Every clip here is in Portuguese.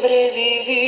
Sobrevivi.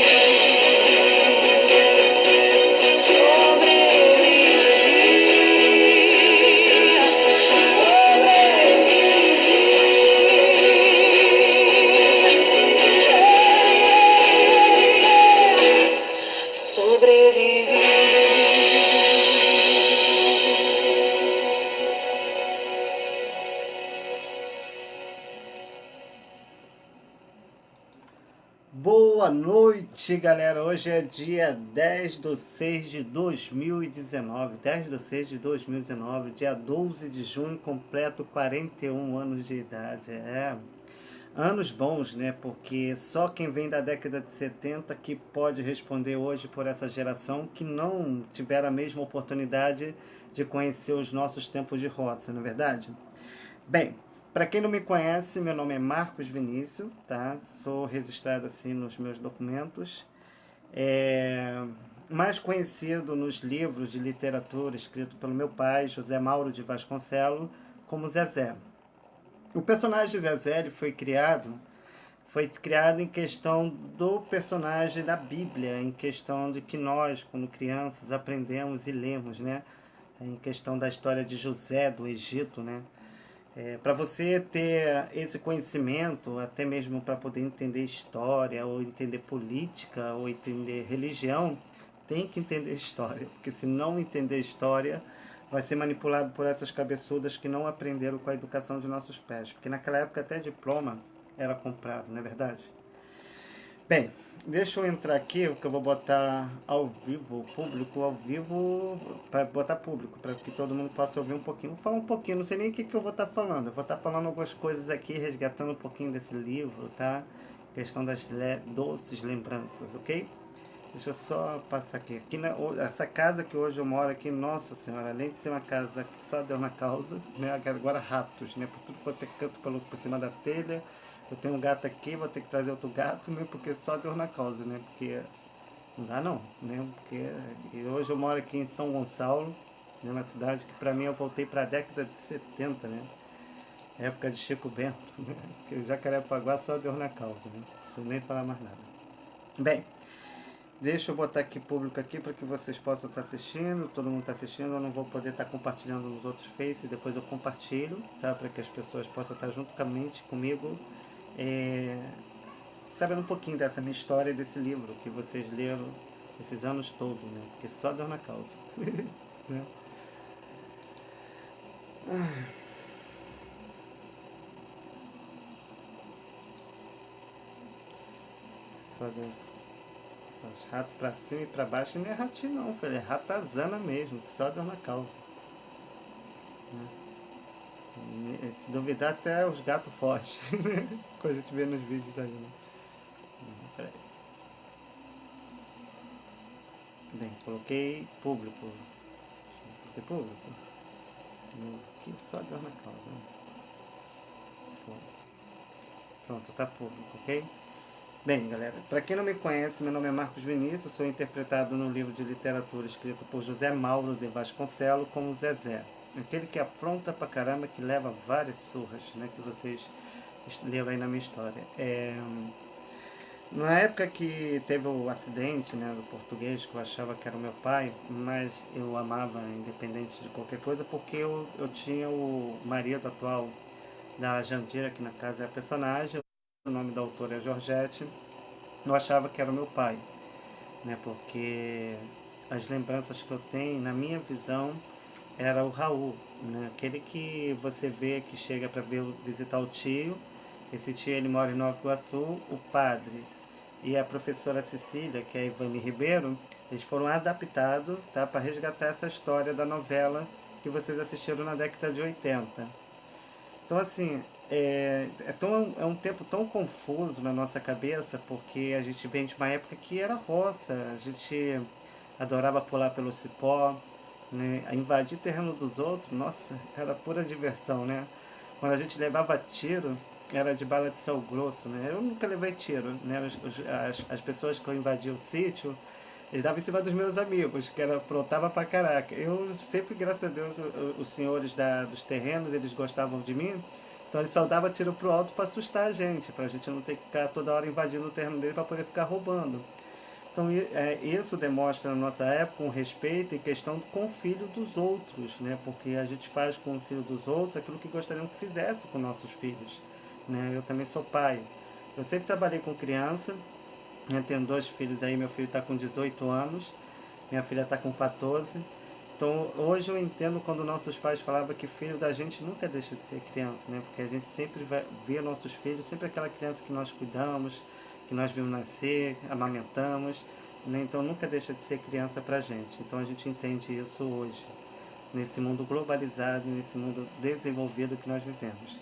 Boa noite, galera. Hoje é dia 10/6/2019. 10/6/2019, dia 12 de junho, completo 41 anos de idade. Anos bons, né? Porque só quem vem da década de 70 que pode responder hoje por essa geração que não tiver a mesma oportunidade de conhecer os nossos tempos de roça, não é verdade? Bem, para quem não me conhece, meu nome é Marcos Vinícius, tá? Sou registrado assim nos meus documentos. Mais conhecido nos livros de literatura escrito pelo meu pai, José Mauro de Vasconcelos, como Zezé. O personagem Zezé ele foi criado em questão do personagem da Bíblia, em questão de que nós, quando crianças, aprendemos e lemos, né? Em questão da história de José do Egito, né? Para você ter esse conhecimento, até mesmo para poder entender história, ou entender política, ou entender religião, tem que entender história, porque se não entender história, vai ser manipulado por essas cabeçudas que não aprenderam com a educação de nossos pais, porque naquela época até diploma era comprado, não é verdade? Bem, deixa eu entrar aqui, que eu vou botar ao vivo, público ao vivo, para botar público, para que todo mundo possa ouvir um pouquinho. Vou falar um pouquinho, não sei nem o que eu vou estar falando. Eu vou estar falando algumas coisas aqui, resgatando um pouquinho desse livro, tá? Questão das doces lembranças, ok? Deixa eu só passar aqui. Essa casa que hoje eu moro aqui, nossa senhora, além de ser uma casa que só deu na causa, né? Agora ratos, né? Por tudo quanto é canto por cima da telha. Eu tenho um gato aqui, vou ter que trazer outro gato, né? Porque só deu na causa, né? Porque não dá não, né? Porque hoje eu moro aqui em São Gonçalo, né? Uma cidade que pra mim eu voltei pra década de 70, né? Época de Chico Bento, né? Porque o Jacarepaguá só deu na causa, né? Não preciso nem falar mais nada. Bem, deixa eu botar aqui público aqui para que vocês possam estar assistindo, todo mundo está assistindo. Eu não vou poder estar compartilhando nos outros Face, depois eu compartilho, tá? Para que as pessoas possam estar juntamente comigo, sabendo um pouquinho dessa minha história, desse livro que vocês leram esses anos todos, né? Porque só deu na causa. Né? Só Deus. Esses ratos pra cima e pra baixo não é ratinho não, filho. É ratazana mesmo, que só deu na causa. Né? Se duvidar, até os gatos fogem. Quando a gente vê nos vídeos aí, né? Peraí. Bem, coloquei público. Coloquei público. Que só deu na causa, né? Foi. Pronto, tá público, ok? Bem, galera, para quem não me conhece, meu nome é Marcos Vinícius, sou interpretado no livro de literatura escrito por José Mauro de Vasconcelos como Zezé. Aquele que apronta pra caramba, que leva várias surras, né? Que vocês leram aí na minha história. Na época que teve o acidente, né, do português, que eu achava que era o meu pai, mas eu amava independente de qualquer coisa, porque eu tinha o marido atual da Jandira, que na casa é a personagem, o nome da autora é Georgette, eu achava que era o meu pai, né, porque as lembranças que eu tenho, na minha visão, era o Raul, né, aquele que você vê que chega para visitar o tio. Esse tio ele mora em Nova Iguaçu, o padre e a professora Cecília, que é a Ivani Ribeiro, eles foram adaptados, tá, para resgatar essa história da novela que vocês assistiram na década de 80. Então, assim, é um tempo tão confuso na nossa cabeça, porque a gente vem de uma época que era roça, a gente adorava pular pelo cipó, né, invadir terreno dos outros, nossa, era pura diversão, né? Quando a gente levava tiro, era de bala de sal grosso, né? Eu nunca levei tiro, né? As pessoas que eu invadia o sítio, eles davam em cima dos meus amigos, que era aprontava pra caraca. Eu sempre, graças a Deus, os senhores dos terrenos, eles gostavam de mim, Então ele só dava tiro pro alto para assustar a gente não ter que ficar toda hora invadindo o terreno dele para poder ficar roubando. Então isso demonstra na nossa época um respeito em questão com o filho dos outros, né? Porque a gente faz com o filho dos outros aquilo que gostaríamos que fizesse com nossos filhos, né? Eu também sou pai. Eu sempre trabalhei com criança, né? Tenho 2 filhos aí, meu filho está com 18 anos, minha filha está com 14. Então hoje eu entendo quando nossos pais falavam que filho da gente nunca deixa de ser criança, né? Porque a gente sempre vai ver nossos filhos, sempre aquela criança que nós cuidamos, que nós vimos nascer, amamentamos, né? Então nunca deixa de ser criança pra gente. Então a gente entende isso hoje, nesse mundo globalizado, nesse mundo desenvolvido que nós vivemos.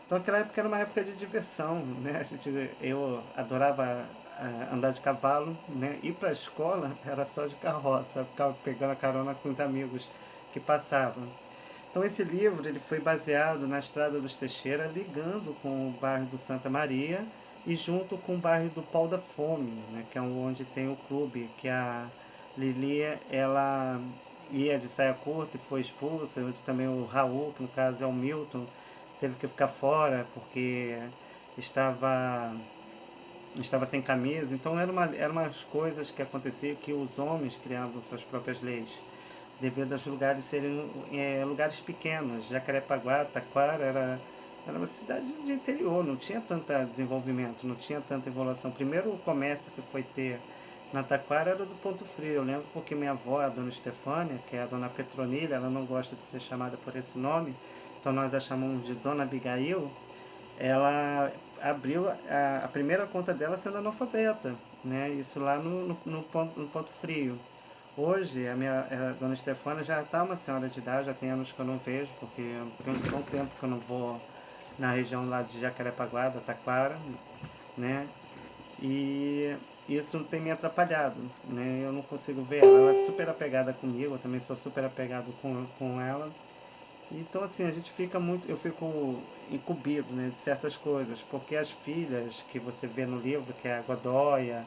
Então aquela época era uma época de diversão, né? Eu adorava andar de cavalo, né? Ir para a escola era só de carroça, eu ficava pegando a carona com os amigos que passavam. Então esse livro ele foi baseado na Estrada dos Teixeira, ligando com o bairro do Santa Maria e junto com o bairro do Pau da Fome, né? Que é onde tem o clube, que a Lili, ela ia de saia curta e foi expulsa, onde também o Raul, que no caso é o Milton, teve que ficar fora porque estava estava sem camisa. Então eram umas coisas que aconteciam que os homens criavam suas próprias leis, devido aos lugares serem lugares pequenos. Jacarepaguá, Taquara era uma cidade de interior, não tinha tanto desenvolvimento, não tinha tanta evolução. Primeiro o comércio que foi ter na Taquara era do Ponto Frio. Eu lembro porque minha avó, a dona Estefânia, que é a dona Petronilha, ela não gosta de ser chamada por esse nome, então nós a chamamos de Dona Abigail. Ela abriu a primeira conta dela sendo analfabeta, né? Isso lá no Ponto Frio. Hoje, a dona Estefânia já está uma senhora de idade, já tem anos que eu não vejo, porque tem um bom tempo que eu não vou na região lá de Jacarepaguá, da Taquara, né? E isso tem me atrapalhado, né? Eu não consigo ver ela. Ela é super apegada comigo, eu também sou super apegado com ela. Então assim, eu fico incumbido, né, de certas coisas, porque as filhas que você vê no livro, que é a Godóia,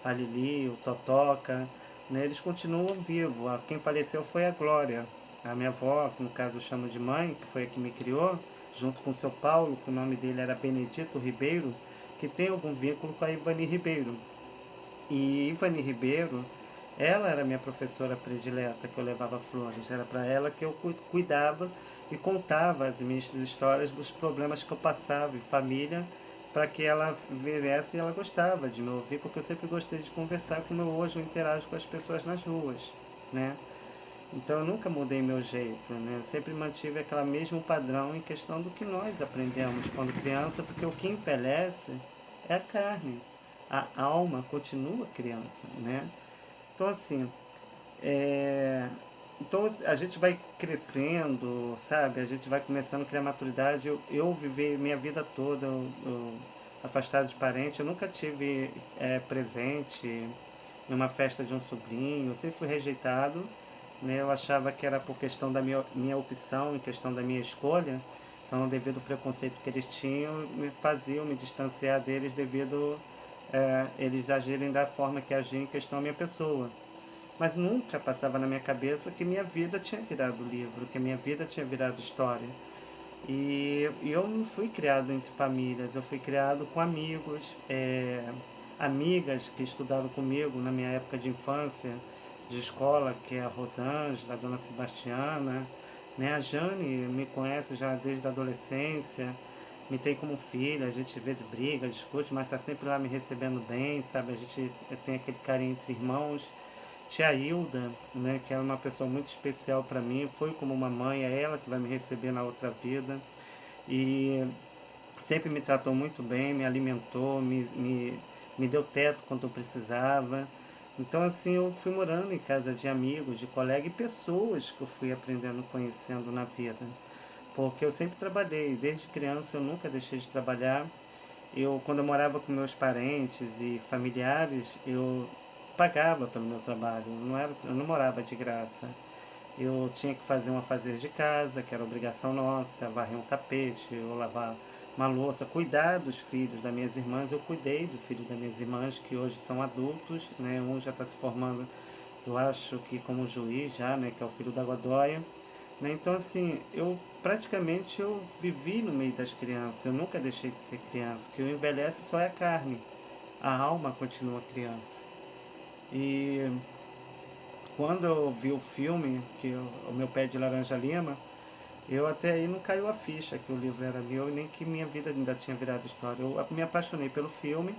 a Lili, o Totoca, né, eles continuam vivos. Quem faleceu foi a Glória, a minha avó, que no caso eu chamo de mãe, que foi a que me criou, junto com o seu Paulo, que o nome dele era Benedito Ribeiro, que tem algum vínculo com a Ivani Ribeiro. E Ivani Ribeiro, ela era minha professora predileta, que eu levava flores. Era para ela que eu cuidava e contava as minhas histórias dos problemas que eu passava em família, para que ela viesse e ela gostava de me ouvir, porque eu sempre gostei de conversar, como eu hoje eu interajo com as pessoas nas ruas, né? Então eu nunca mudei meu jeito, né? Eu sempre mantive aquele mesmo padrão em questão do que nós aprendemos quando criança, porque o que envelhece é a carne. A alma continua criança, né? Então assim, é... então a gente vai crescendo, sabe? A gente vai começando a criar maturidade. Eu vivi minha vida toda afastado de parente. Eu nunca tive presente em uma festa de um sobrinho. Eu sempre fui rejeitado, né? Eu achava que era por questão da minha opção, em questão da minha escolha. Então, devido ao preconceito que eles tinham, me distanciar deles devido eles agirem da forma que agiam em questão à minha pessoa. Mas nunca passava na minha cabeça que minha vida tinha virado livro, que minha vida tinha virado história. E eu não fui criado entre famílias, eu fui criado com amigos, amigas que estudaram comigo na minha época de infância, de escola, que é a Rosângela, a Dona Sebastiana, né? A Jane me conhece já desde a adolescência, me tem como filha, a gente às vezes briga, discute, mas está sempre lá me recebendo bem, sabe? A gente tem aquele carinho entre irmãos. Tia Hilda, né, que é uma pessoa muito especial para mim, foi como uma mãe, é ela que vai me receber na outra vida. E sempre me tratou muito bem, me alimentou, me deu teto quando eu precisava. Então, assim, eu fui morando em casa de amigos, de colegas e pessoas que eu fui aprendendo, conhecendo na vida. Porque eu sempre trabalhei, desde criança eu nunca deixei de trabalhar. Quando eu morava com meus parentes e familiares, eu pagava pelo meu trabalho, eu não morava de graça. Eu tinha que fazer um afazer de casa, que era obrigação nossa, varrer um tapete, ou lavar uma louça, cuidar dos filhos das minhas irmãs. Eu cuidei do filho das minhas irmãs, que hoje são adultos, né? Um já está se formando, eu acho que como juiz já, né? Que é o filho da Godóia. Né? Então, assim, eu praticamente eu vivi no meio das crianças, eu nunca deixei de ser criança. O que eu envelhece só é a carne, a alma continua criança. E quando eu vi o filme, o meu pé de laranja lima, eu até aí não caiu a ficha que o livro era meu e nem que minha vida ainda tinha virado história. Eu me apaixonei pelo filme,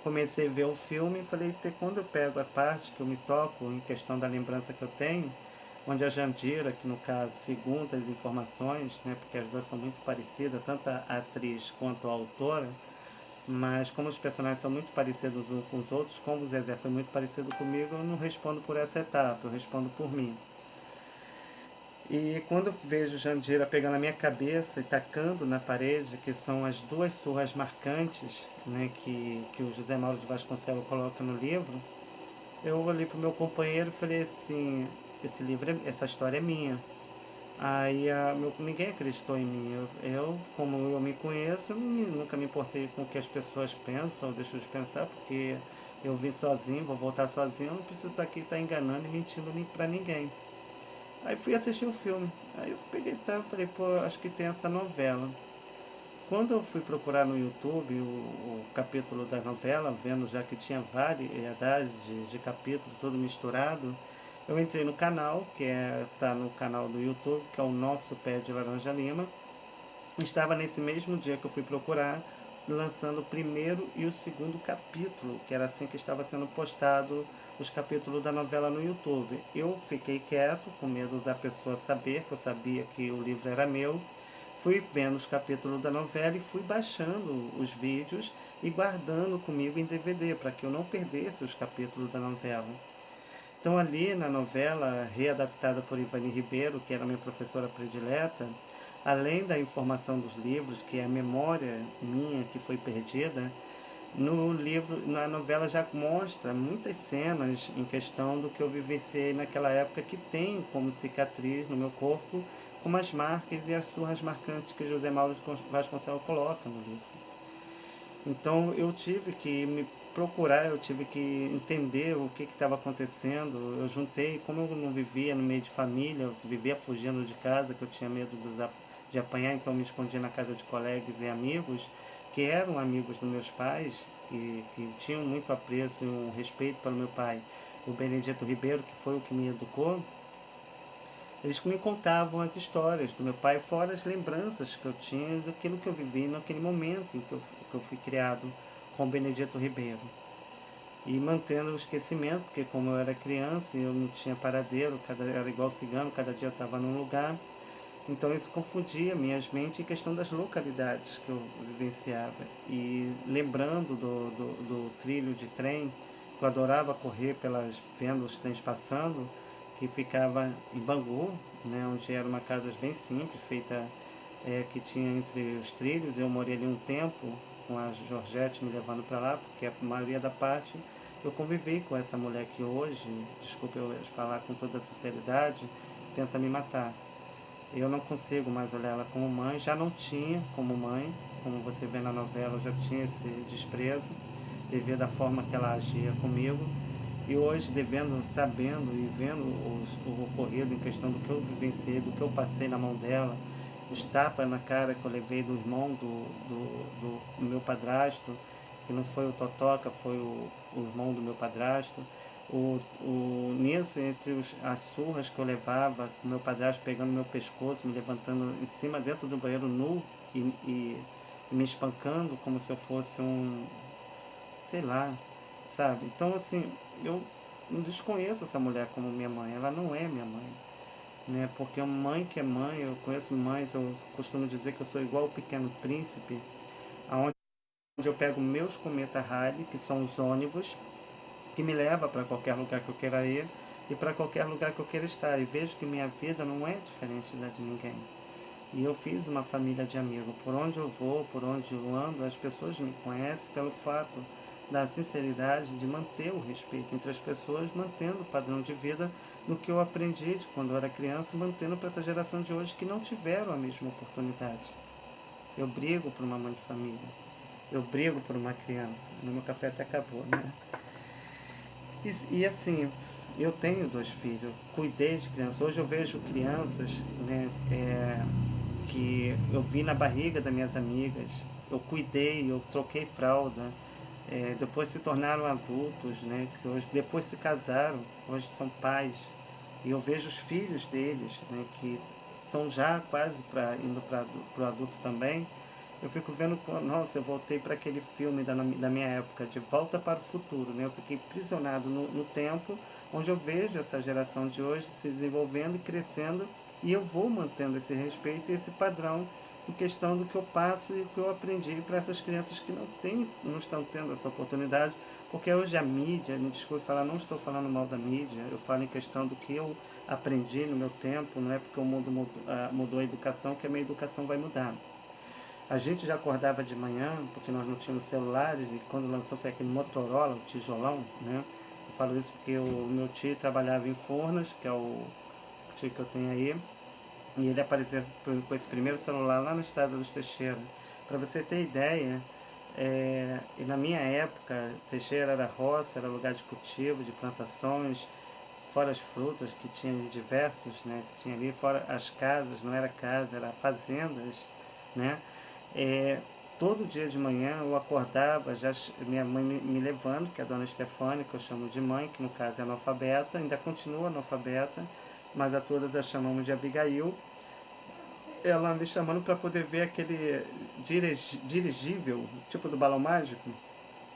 comecei a ver o filme e falei, até quando eu pego a parte que eu me toco em questão da lembrança que eu tenho, onde a Jandira, que no caso, segundo as informações, né, porque as duas são muito parecidas, tanto a atriz quanto a autora, mas como os personagens são muito parecidos uns com os outros, como o Zezé foi muito parecido comigo, eu não respondo por essa etapa, eu respondo por mim. E quando eu vejo Jandira pegando a minha cabeça e tacando na parede, que são as duas surras marcantes, né, que o José Mauro de Vasconcelos coloca no livro, eu olhei para o meu companheiro e falei assim, esse livro, essa história é minha. Aí ninguém acreditou em mim. Como eu me conheço, nunca me importei com o que as pessoas pensam ou deixam de pensar, porque eu vim sozinho, vou voltar sozinho, eu não preciso estar aqui estar enganando e mentindo para ninguém. Aí fui assistir o filme. Aí eu peguei e falei, pô, acho que tem essa novela. Quando eu fui procurar no YouTube o capítulo da novela, vendo já que tinha variedade de capítulos, tudo misturado, eu entrei no canal, tá no canal do YouTube, que é o Nosso Pé de Laranja Lima. Estava nesse mesmo dia que eu fui procurar, lançando o primeiro e o segundo capítulo, que era assim que estava sendo postado os capítulos da novela no YouTube. Eu fiquei quieto, com medo da pessoa saber, que eu sabia que o livro era meu. Fui vendo os capítulos da novela e fui baixando os vídeos e guardando comigo em DVD, para que eu não perdesse os capítulos da novela. Então ali na novela, readaptada por Ivani Ribeiro, que era minha professora predileta, além da informação dos livros, que é a memória minha que foi perdida, no livro, na novela já mostra muitas cenas em questão do que eu vivenciei naquela época, que tenho como cicatriz no meu corpo, como as marcas e as surras marcantes que José Mauro de Vasconcelos coloca no livro. Então eu tive que me procurar, eu tive que entender o que estava acontecendo. Eu juntei, como eu não vivia no meio de família, eu vivia fugindo de casa, que eu tinha medo de apanhar, então eu me escondia na casa de colegas e amigos, que eram amigos dos meus pais, que tinham muito apreço e um respeito pelo meu pai, o Benedito Ribeiro, que foi o que me educou. Eles me contavam as histórias do meu pai, fora as lembranças que eu tinha daquilo que eu vivi naquele momento em que eu fui criado com o Benedito Ribeiro. E mantendo o esquecimento, porque como eu era criança e eu não tinha paradeiro, era igual cigano, cada dia eu estava num lugar. Então isso confundia minhas mentes em questão das localidades que eu vivenciava. E lembrando do trilho de trem, que eu adorava correr vendo os trens passando, que ficava em Bangu, né, onde era uma casa bem simples, feita que tinha entre os trilhos. Eu morei ali um tempo com a Georgette me levando para lá, porque a maioria da parte eu convivi com essa mulher que hoje, desculpe eu falar com toda sinceridade, tenta me matar. Eu não consigo mais olhar ela como mãe, já não tinha como mãe, como você vê na novela, eu já tinha esse desprezo devido à forma que ela agia comigo. E hoje, sabendo e vendo o ocorrido em questão do que eu vivenciei, do que eu passei na mão dela, os tapas na cara que eu levei do irmão do meu padrasto, que não foi o Totoca, foi o irmão do meu padrasto. Nisso, as surras que eu levava, o meu padrasto pegando meu pescoço, me levantando em cima dentro do banheiro nu e me espancando como se eu fosse sei lá, sabe? Então, assim, eu não desconheço essa mulher como minha mãe, ela não é minha mãe, né? Porque mãe que é mãe, eu conheço mães, eu costumo dizer que eu sou igual o Pequeno Príncipe, aonde eu pego meus cometa Halley, que são os ônibus, que me leva para qualquer lugar que eu queira ir e para qualquer lugar que eu queira estar. E vejo que minha vida não é diferente da de ninguém. E eu fiz uma família de amigos. Por onde eu vou, por onde eu ando, as pessoas me conhecem pelo fato da sinceridade de manter o respeito entre as pessoas, mantendo o padrão de vida no que eu aprendi de quando eu era criança, mantendo para essa geração de hoje que não tiveram a mesma oportunidade. Eu brigo por uma mãe de família. Eu brigo por uma criança. No meu café até acabou, né? E assim, eu tenho 2 filhos, cuidei de crianças. Hoje eu vejo crianças, né, que eu vi na barriga das minhas amigas, eu cuidei, eu troquei fralda, depois se tornaram adultos, né, que hoje, depois se casaram, hoje são pais, e eu vejo os filhos deles, né, que são já quase indo para o adulto também. Eu fico vendo, nossa, eu voltei para aquele filme da minha época, De Volta para o Futuro, né? Eu fiquei prisionado no tempo, onde eu vejo essa geração de hoje se desenvolvendo e crescendo, e eu vou mantendo esse respeito e esse padrão em questão do que eu passo e o que eu aprendi para essas crianças que não estão tendo essa oportunidade, porque hoje a mídia, me desculpe falar, não estou falando mal da mídia, eu falo em questão do que eu aprendi no meu tempo, não é porque o mundo mudou a educação que a minha educação vai mudar. A gente já acordava de manhã, porque nós não tínhamos celulares, e quando lançou foi aquele Motorola, o tijolão, né? Eu falo isso porque o meu tio trabalhava em Furnas, que é o tio que eu tenho aí, e ele apareceu com esse primeiro celular lá no estado dos Teixeira. Para você ter ideia, e na minha época, Teixeira era roça, era lugar de cultivo, de plantações, fora as frutas que tinha de diversos, né? Que tinha ali, fora as casas, não era casa, era fazendas, né? É, todo dia de manhã eu acordava, já minha mãe me levando, que é a dona Stefânia, que eu chamo de mãe, que no caso é analfabeta, ainda continua analfabeta, mas a todas a chamamos de Abigail. Ela me chamando para poder ver aquele dirigível, tipo do balão mágico.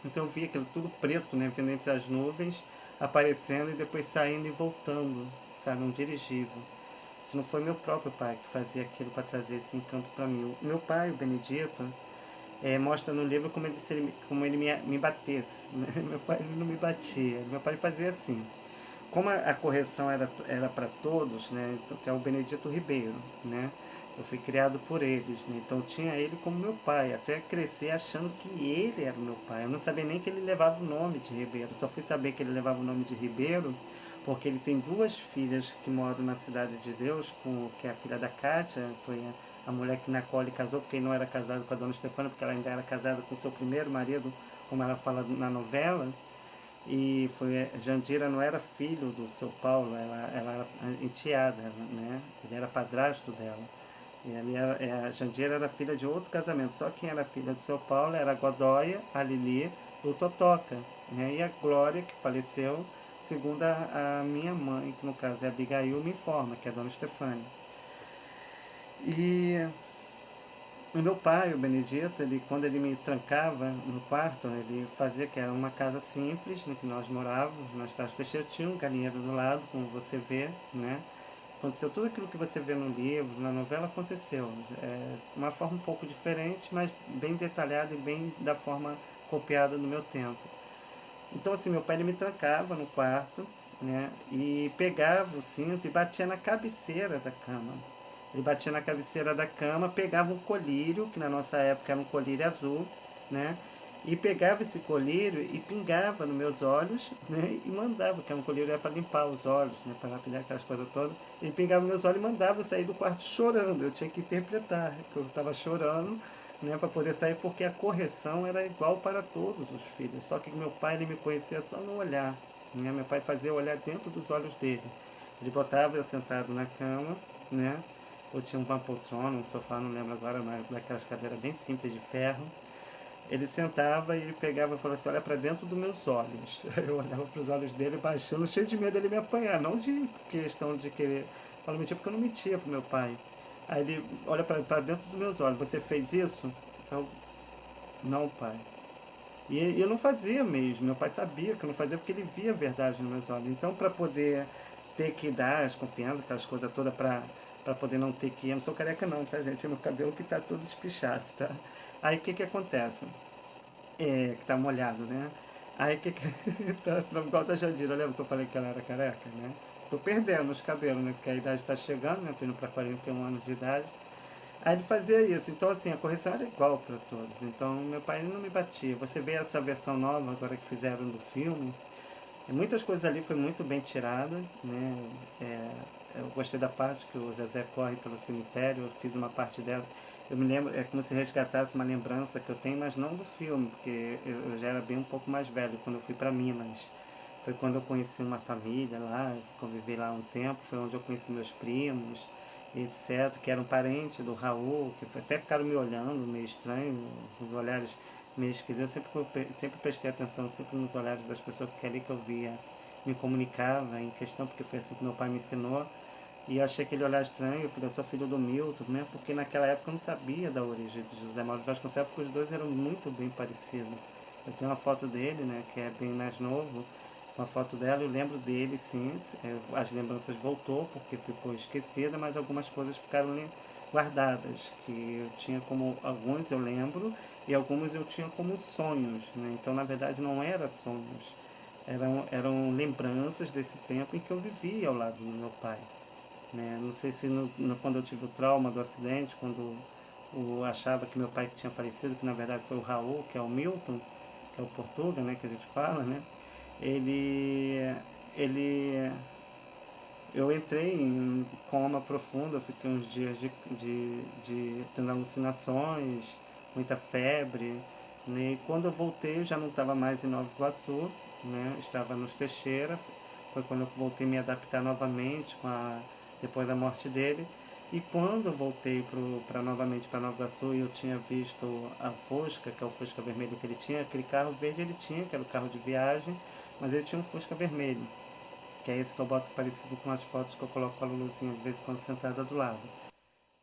Então eu via aquilo tudo preto, né, vindo entre as nuvens, aparecendo e depois saindo e voltando, sabe, um dirigível. Isso não foi meu próprio pai que fazia aquilo para trazer esse encanto para mim. O meu pai, o Benedito, mostra no livro como ele me batesse. Né? Meu pai ele não me batia, meu pai fazia assim. Como a correção era para todos, né? Então, que é o Benedito Ribeiro, né? Eu fui criado por eles, né? Então tinha ele como meu pai, até crescer achando que ele era o meu pai. Eu não sabia nem que ele levava o nome de Ribeiro, só fui saber que ele levava o nome de Ribeiro porque ele tem duas filhas que moram na Cidade de Deus, que é a filha da Kátia, foi a mulher que na qual ele casou, porque ele não era casado com a dona Stefana, porque ela ainda era casada com o seu primeiro marido, como ela fala na novela. E Jandira não era filho do seu Paulo, ela era enteada, né? Ele era padrasto dela. A Jandira era filha de outro casamento, só quem era filha do seu Paulo era a Godóia, a Lili, o Totoca, né? E a Glória, que faleceu, segundo a minha mãe, que no caso é a Abigail, me informa, que é a dona Stefânia. E o meu pai, o Benedito, quando ele me trancava no quarto, ele fazia que era uma casa simples, né, que nós morávamos, nós estávamos Teixeira, tinha um galinheiro do lado, como você vê, né? Aconteceu tudo aquilo que você vê no livro, na novela, aconteceu. Uma forma um pouco diferente, mas bem detalhada e bem da forma copiada do meu tempo. Então, assim, meu pai ele me trancava no quarto, né? E pegava o cinto e batia na cabeceira da cama. Ele batia na cabeceira da cama, pegava um colírio, que na nossa época era um colírio azul, né? E pegava esse colírio e pingava nos meus olhos, né? E mandava, que era um colírio era para limpar os olhos, né? Para lapidar aquelas coisas todas. Ele pingava nos meus olhos e mandava eu sair do quarto chorando. Eu tinha que interpretar que eu estava chorando, né? Para poder sair, porque a correção era igual para todos os filhos. Só que meu pai ele me conhecia só no olhar, né? Meu pai fazia olhar dentro dos olhos dele. Ele botava eu sentado na cama, né? Eu tinha uma poltrona, um sofá, não lembro agora, mas daquelas cadeiras bem simples de ferro. Ele sentava e ele pegava e falava assim, olha para dentro dos meus olhos. Eu olhava para os olhos dele baixando, cheio de medo dele me apanhar, não de questão de querer falar mentira, porque eu não mentia pro meu pai. Aí ele olha para dentro dos meus olhos, você fez isso? Eu, não, pai. E eu não fazia mesmo, meu pai sabia que eu não fazia porque ele via a verdade nos meus olhos. Então, para poder ter que dar as confianças, aquelas coisas todas, para poder não ter que... Eu não sou careca não, tá, gente? É meu cabelo que tá todo espichado, tá? Aí, o que que acontece? Que tá molhado, né? Aí, o que que... tá igual da Jandira, lembra que eu falei que ela era careca, né? Tô perdendo os cabelos, né? Porque a idade tá chegando, né? Tô indo para 41 anos de idade. Aí ele fazia isso. Então, assim, a correção era igual para todos. Então, meu pai ele não me batia. Você vê essa versão nova agora que fizeram do filme. Muitas coisas ali foi muito bem tirada, né? Eu gostei da parte que o Zezé corre pelo cemitério. Eu fiz uma parte dela. Eu me lembro, é como se resgatasse uma lembrança que eu tenho, mas não do filme, porque eu já era bem um pouco mais velho quando eu fui para Minas. Foi quando eu conheci uma família lá, convivi lá um tempo, foi onde eu conheci meus primos. etc., que era um parente do Raul, que até ficaram me olhando meio estranho, os olhares meio esquisitos. Sempre prestei atenção sempre nos olhares das pessoas, porque é ali que eu via, me comunicava em questão, porque foi assim que meu pai me ensinou. E eu achei aquele olhar estranho. Eu falei, eu sou filho do Milton, mesmo porque naquela época eu não sabia da origem de José Mauro de Vasconcelos, porque os dois eram muito bem parecidos. Eu tenho uma foto dele, né, que é bem mais novo, uma foto dela, eu lembro dele, sim. As lembranças voltou porque ficou esquecida, mas algumas coisas ficaram guardadas, que eu tinha como, alguns eu lembro, e alguns eu tinha como sonhos, né? Então, na verdade, não eram sonhos, eram lembranças desse tempo em que eu vivia ao lado do meu pai, né? Não sei se quando eu tive o trauma do acidente, quando achava que meu pai que tinha falecido, que na verdade foi o Raul, que é o Milton, que é o Portuga, né, que a gente fala, né? Ele, ele, eu entrei em coma profundo, eu fiquei uns dias tendo alucinações, muita febre, né? E quando eu voltei, eu já não estava mais em Nova Iguaçu, né? Estava nos Teixeira. Foi quando eu voltei a me adaptar novamente depois da morte dele. E quando eu voltei novamente para Nova Iguaçu, e eu tinha visto a Fusca, que é o Fusca vermelho que ele tinha, aquele carro verde ele tinha, que era o carro de viagem, mas ele tinha um Fusca vermelho, que é esse que eu boto parecido com as fotos que eu coloco com a Luluzinha de vez em quando sentada do lado.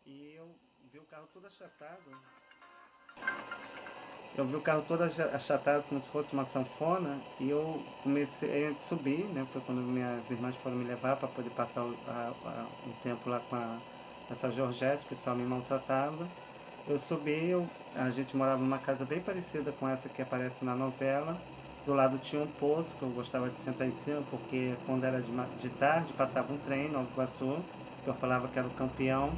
E eu vi o carro todo achatado. Eu vi o carro todo achatado como se fosse uma sanfona, e eu comecei a subir, né? Foi quando minhas irmãs foram me levar para poder passar um tempo lá com essa Georgette, que só me maltratava. Eu subi, a gente morava numa casa bem parecida com essa que aparece na novela. Do lado tinha um poço que eu gostava de sentar em cima, porque quando era de tarde passava um trem, Nova Iguaçu, que eu falava que era o campeão,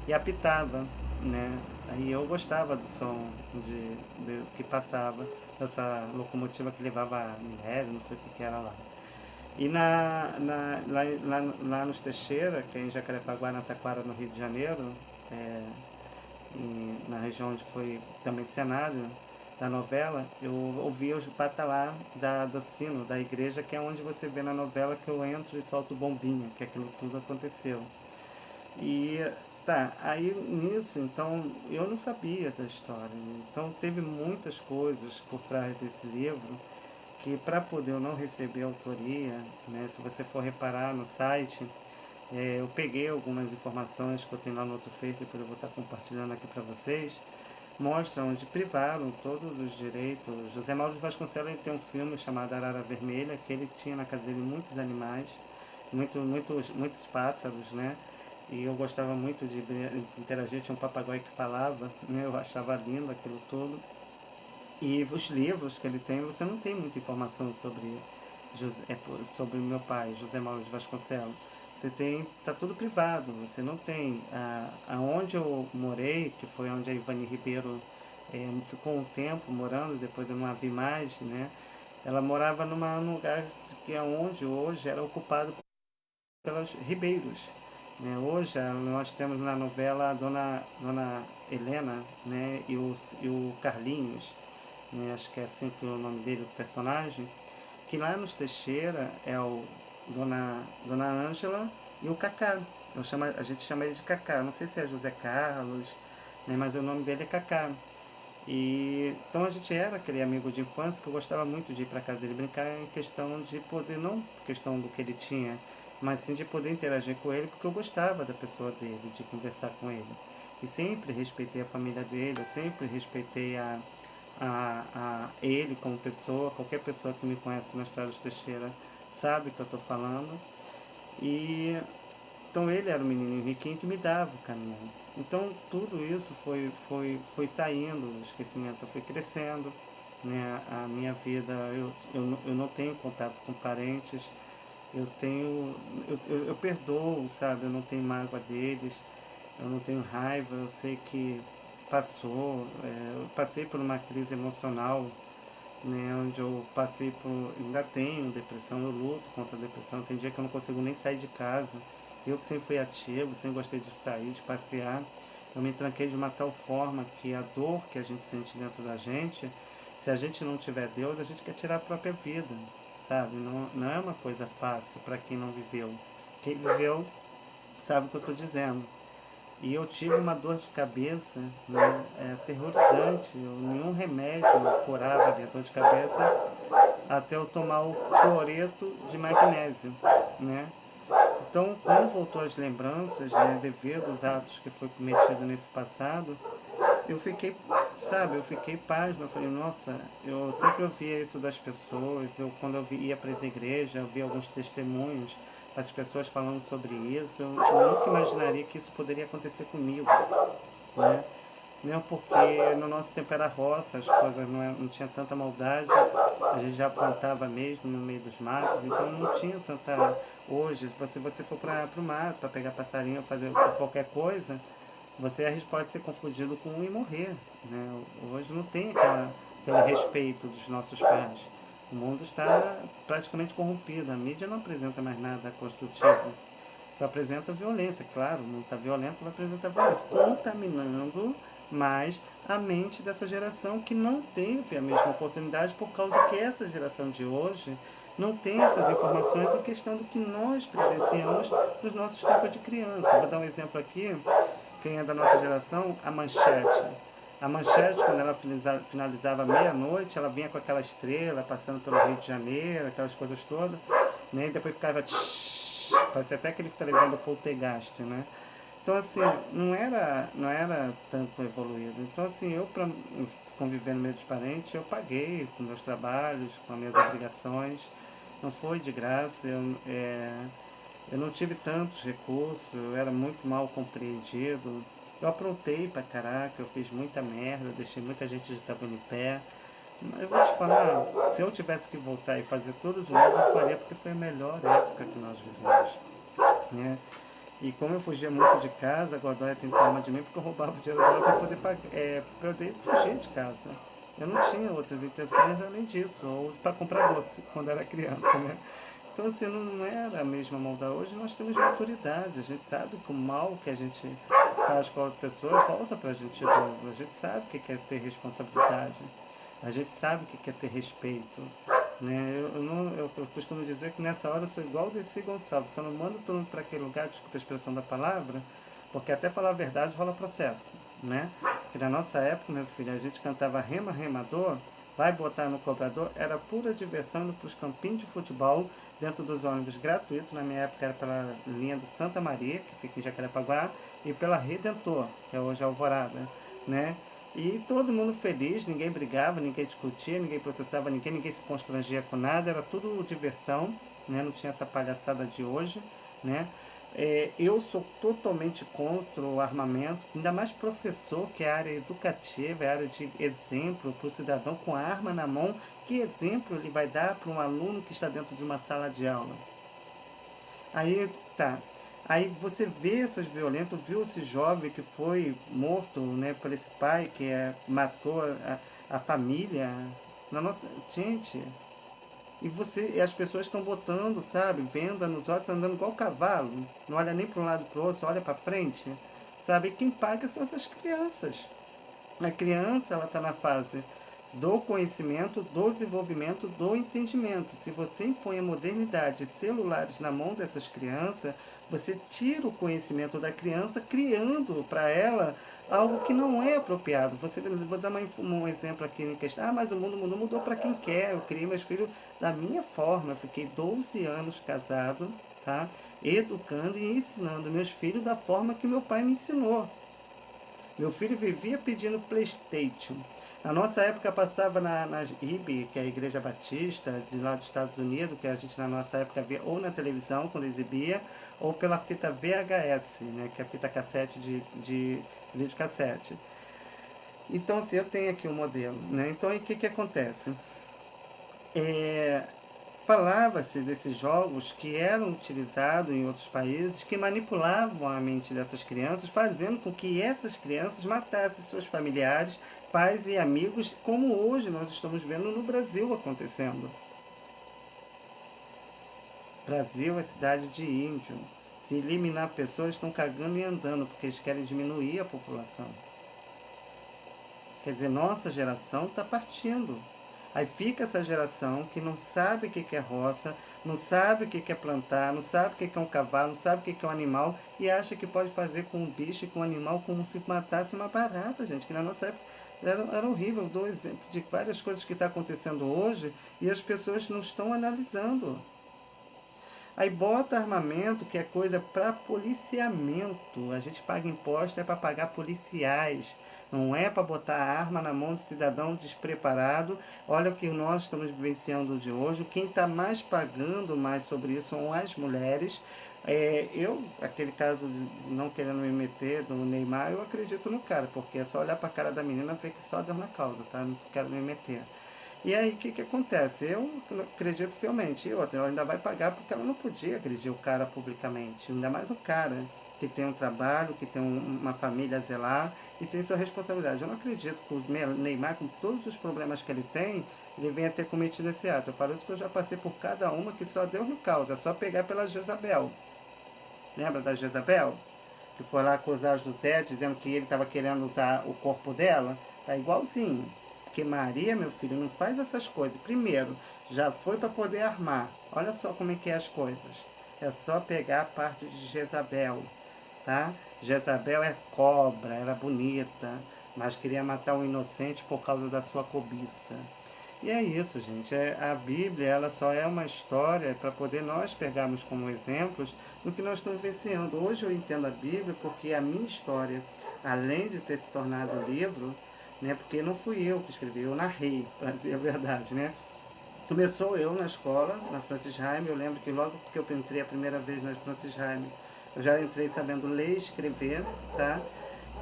e apitava, né? Aí eu gostava do som que passava, essa locomotiva que levava minério, não sei o que era lá. E lá nos Teixeira, que é em Jacarepaguá, na Taquara, no Rio de Janeiro, é, na região onde foi também cenário da novela, eu ouvi os batalá do sino da igreja, que é onde você vê na novela que eu entro e solto bombinha, que aquilo tudo aconteceu. E tá, aí nisso, então eu não sabia da história. Então teve muitas coisas por trás desse livro que, para poder eu não receber autoria, né, se você for reparar no site, eu peguei algumas informações que eu tenho lá no outro Face, depois eu vou estar compartilhando aqui para vocês, mostram onde privaram todos os direitos. José Mauro de Vasconcelos, ele tem um filme chamado Arara Vermelha, que ele tinha na casa dele muitos animais, muitos pássaros, né? E eu gostava muito de interagir, tinha um papagaio que falava, né? Eu achava lindo aquilo tudo. E os livros que ele tem, você não tem muita informação sobre meu pai, José Mauro de Vasconcelos. Você tem, tá tudo privado, você não tem. Aonde eu morei, que foi onde a Ivani Ribeiro ficou um tempo morando, depois eu não a vi mais, né? Ela morava num lugar que é onde hoje era ocupado pelos ribeiros, né? Hoje nós temos na novela a Dona Helena, né? E o Carlinhos, né? Acho que é assim que é o nome dele, o personagem, que lá nos Teixeira é o Dona Ângela e o Cacá. A gente chama ele de Cacá, não sei se é José Carlos, né? Mas o nome dele é Cacá. E então a gente era aquele amigo de infância que eu gostava muito de ir para casa dele brincar, em questão de poder, não questão do que ele tinha, mas sim de poder interagir com ele, porque eu gostava da pessoa dele, de conversar com ele. E sempre respeitei a família dele, eu sempre respeitei ele como pessoa. Qualquer pessoa que me conhece na Estrada de Teixeira sabe que eu estou falando. E então ele era o menininho riquinho que me dava o caminho. Então tudo isso foi saindo do esquecimento, foi crescendo, né? A minha vida, eu não tenho contato com parentes, eu tenho, eu perdoo, sabe? Eu não tenho mágoa deles, eu não tenho raiva, eu sei que passou, eu passei por uma crise emocional, né, onde eu passei por, ainda tenho depressão, eu luto contra a depressão, tem dia que eu não consigo nem sair de casa, eu que sempre fui ativo, sempre gostei de sair, de passear, eu me tranquei de uma tal forma que a dor que a gente sente dentro da gente, se a gente não tiver Deus, a gente quer tirar a própria vida, sabe, não é uma coisa fácil para quem não viveu, quem viveu sabe o que eu estou dizendo. E eu tive uma dor de cabeça, né, aterrorizante. Nenhum remédio curava a minha dor de cabeça até eu tomar o cloreto de magnésio, né? Então, quando voltou as lembranças, né, devido aos atos que foi cometido nesse passado, eu fiquei, sabe, eu fiquei pasmo. Eu falei, nossa, eu sempre ouvia isso das pessoas. Quando eu ia para as igrejas, eu via alguns testemunhos das pessoas falando sobre isso. Eu nunca imaginaria que isso poderia acontecer comigo, né? Mesmo porque no nosso tempo era roça, as coisas não tinha tanta maldade, a gente já plantava mesmo no meio dos matos, então não tinha tanta. Hoje, se você for para o mato para pegar passarinho ou fazer qualquer coisa, você pode ser confundido com um e morrer, né? Hoje não tem aquele respeito dos nossos pais. O mundo está praticamente corrompido, a mídia não apresenta mais nada construtivo, só apresenta violência. Claro, o mundo está violento, vai apresentar violência, contaminando mais a mente dessa geração que não teve a mesma oportunidade, por causa que essa geração de hoje não tem essas informações em questão do que nós presenciamos nos nossos tempos de criança. Vou dar um exemplo aqui, quem é da nossa geração, a Manchete. A Manchete, quando ela finalizava meia-noite, ela vinha com aquela estrela passando pelo Rio de Janeiro, aquelas coisas todas, né? E depois ficava parecia até aquele televisão do Poltergeist, né? Então, assim, não era tanto evoluído. Então, assim, eu, para conviver no meio dos parentes, eu paguei com meus trabalhos, com as minhas obrigações. Não foi de graça. Eu não tive tantos recursos, eu era muito mal compreendido. Eu aprontei pra caraca, eu fiz muita merda, eu deixei muita gente de tabu em pé. Mas eu vou te falar, se eu tivesse que voltar e fazer tudo de novo, eu faria, porque foi a melhor época que nós vivemos, né? E como eu fugia muito de casa, a Godoy tem trauma de mim porque eu roubava o dinheiro dela para poder fugir de casa. Eu não tinha outras intenções além disso, ou para comprar doce quando era criança, né? Então, assim, não era a mesma maldade. Hoje nós temos maturidade, a gente sabe que o mal que a gente faz com a outra pessoa volta pra gente de novo. A gente sabe o que é ter responsabilidade, a gente sabe o que é ter respeito, né? Eu costumo dizer que nessa hora eu sou igual o Desi Gonçalves, só não mando todo mundo para aquele lugar, desculpa a expressão da palavra, porque até falar a verdade rola processo, né? Porque na nossa época, meu filho, a gente cantava Rema Remador, vai botar no cobrador, era pura diversão indo para os campinhos de futebol, dentro dos ônibus gratuitos. Na minha época era pela linha do Santa Maria, que fica em Jacarepaguá, e pela Redentor, que é hoje Alvorada, né? E todo mundo feliz, ninguém brigava, ninguém discutia, ninguém processava ninguém se constrangia com nada, era tudo diversão, né? Não tinha essa palhaçada de hoje, né? Eu sou totalmente contra o armamento, ainda mais professor, que é a área educativa, é a área de exemplo para o cidadão com a arma na mão. Que exemplo ele vai dar para um aluno que está dentro de uma sala de aula? Aí tá. Aí você vê essas violentas, viu esse jovem que foi morto, né, por esse pai que matou a família. Na nossa. Gente, e as pessoas estão botando, sabe, venda nos olhos, estão andando igual cavalo, não olha nem para um lado para o outro, só olha para frente, sabe? E quem paga são essas crianças. A criança, ela está na fase do conhecimento, do desenvolvimento, do entendimento. Se você impõe a modernidade, celulares na mão dessas crianças, você tira o conhecimento da criança, criando para ela algo que não é apropriado. Vou dar um exemplo aqui em questão. Mas o mundo mudou para quem quer. Eu criei meus filhos da minha forma. Eu fiquei 12 anos casado, tá? Educando e ensinando meus filhos da forma que meu pai me ensinou. Meu filho vivia pedindo PlayStation. Na nossa época passava na IB, que é a Igreja Batista, de lá dos Estados Unidos, que a gente na nossa época via ou na televisão, quando exibia, ou pela fita VHS, né, que é a fita cassete de videocassete. Então, assim, eu tenho aqui um modelo, né? Então, o que acontece? Falava-se desses jogos que eram utilizados em outros países, que manipulavam a mente dessas crianças, fazendo com que essas crianças matassem seus familiares, pais e amigos, como hoje nós estamos vendo no Brasil acontecendo. Brasil é cidade de índio. Se eliminar pessoas, estão cagando e andando, porque eles querem diminuir a população. Quer dizer, nossa geração está partindo. Aí fica essa geração que não sabe o que é roça, não sabe o que é plantar, não sabe o que é um cavalo, não sabe o que é um animal e acha que pode fazer com um bicho e com um animal como se matasse uma barata, gente, que na nossa época era horrível. Eu dou exemplo de várias coisas que estão acontecendo hoje e as pessoas não estão analisando. Aí bota armamento, que é coisa para policiamento. A gente paga imposto é para pagar policiais. Não é para botar arma na mão de cidadão despreparado. Olha o que nós estamos vivenciando de hoje. Quem está mais pagando mais sobre isso são as mulheres. Aquele caso de não querendo me meter do Neymar, eu acredito no cara, porque é só olhar para a cara da menina e ver que só Deus na causa, tá? Não quero me meter. E aí, o que acontece? Eu acredito fielmente. E outra, ela ainda vai pagar porque ela não podia agredir o cara publicamente. Ainda mais o cara que tem um trabalho, que tem uma família a zelar e tem sua responsabilidade. Eu não acredito que o Neymar, com todos os problemas que ele tem, ele venha ter cometido esse ato. Eu falo isso que eu já passei por cada uma que só Deus no causa. É só pegar pela Jezabel. Lembra da Jezabel? Que foi lá acusar José, dizendo que ele estava querendo usar o corpo dela? Tá igualzinho. Porque Maria, meu filho, não faz essas coisas. Primeiro, já foi para poder armar. Olha só como é que é as coisas. É só pegar a parte de Jezabel, tá? Jezabel é cobra, era bonita, mas queria matar um inocente por causa da sua cobiça. E é isso, gente. A Bíblia ela só é uma história para poder nós pegarmos como exemplos do que nós estamos vivenciando. Hoje eu entendo a Bíblia porque a minha história, além de ter se tornado livro, né, porque não fui eu que escrevi, eu narrei, para dizer a verdade, né? Começou eu na escola, na Francis Haime. Eu lembro que logo que eu entrei a primeira vez na Francis Haime, eu já entrei sabendo ler e escrever, tá?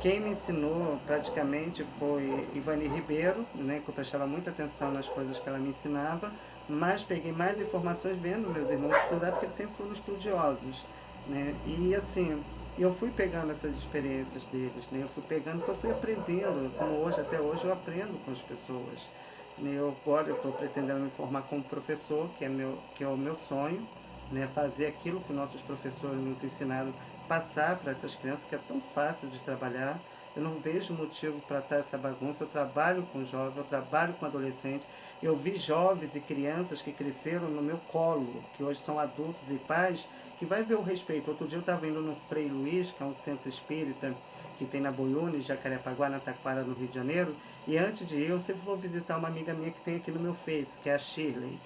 Quem me ensinou praticamente foi Ivani Ribeiro, né, que eu prestava muita atenção nas coisas que ela me ensinava, mas peguei mais informações vendo meus irmãos estudar, porque eles sempre foram estudiosos, né? E assim, eu fui pegando essas experiências deles, né? Eu fui pegando, então eu fui aprendendo, como hoje, até hoje eu aprendo com as pessoas. Agora eu estou pretendendo me formar como professor, que é o meu sonho, né? Fazer aquilo que nossos professores nos ensinaram, passar para essas crianças, que é tão fácil de trabalhar. Eu não vejo motivo para estar essa bagunça. Eu trabalho com jovens, eu trabalho com adolescentes. Eu vi jovens e crianças que cresceram no meu colo, que hoje são adultos e pais, que vai ver o respeito. Outro dia eu estava indo no Frei Luiz, que é um centro espírita que tem na Boiúne, Jacarepaguá, na Taquara, no Rio de Janeiro. E antes de ir, eu sempre vou visitar uma amiga minha que tem aqui no meu Face, que é a Shirley,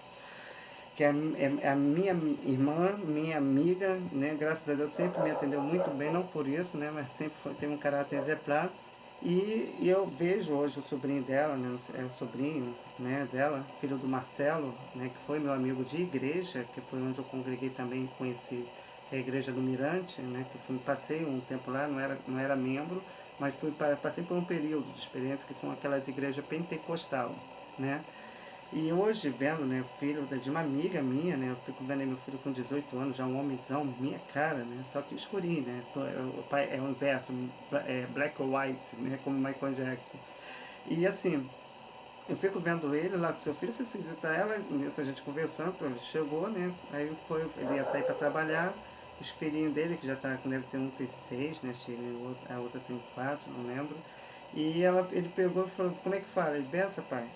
que é a minha irmã, minha amiga, né? Graças a Deus sempre me atendeu muito bem, não por isso, né? Mas sempre teve um caráter exemplar. E eu vejo hoje o sobrinho dela, né? É o sobrinho, né, dela, filho do Marcelo, né? Que foi meu amigo de igreja, que foi onde eu congreguei também, conheci a igreja do Mirante, né? Que passei um tempo lá, não era membro, mas passei por um período de experiência que são aquelas igrejas pentecostal, né? E hoje, vendo, né, o filho de uma amiga minha, né, eu fico vendo aí meu filho com 18 anos, já um homenzão, minha cara, né, só que escurinho, né, o pai é o inverso, black or white, né, como Michael Jackson. E assim, eu fico vendo ele lá com seu filho, fui visitar ela, nisso a gente conversando, ele chegou, né, aí ele ia sair para trabalhar, os filhinhos dele, que já tá, deve ter um tem 6, né, a outra tem 4, não lembro, e ele pegou e falou, como é que fala? Ele, benção, pai.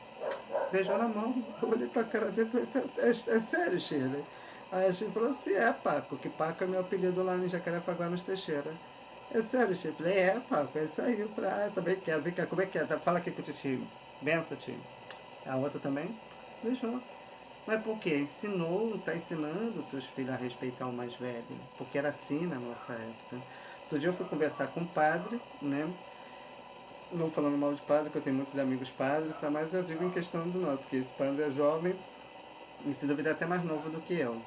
Beijou na mão. Eu olhei pra cara dele e falei, é sério, Shirley? Aí a Shirley falou assim, é Paco, que Paco é meu apelido lá em Jacarepaguá, nos Teixeira. É sério, Shirley? Eu falei, é Paco, é isso aí. Eu falei, também quero, vem cá, como é que é? Fala aqui com o tio. Benção, tio. A outra também beijou. Mas por quê? Está ensinando os seus filhos a respeitar o mais velho. Porque era assim na nossa época. Outro dia eu fui conversar com um padre, né? Não falando mal de padre, que eu tenho muitos amigos padres, tá? Mas eu digo em questão do nosso, porque esse padre é jovem e se duvidar até mais novo do que eu.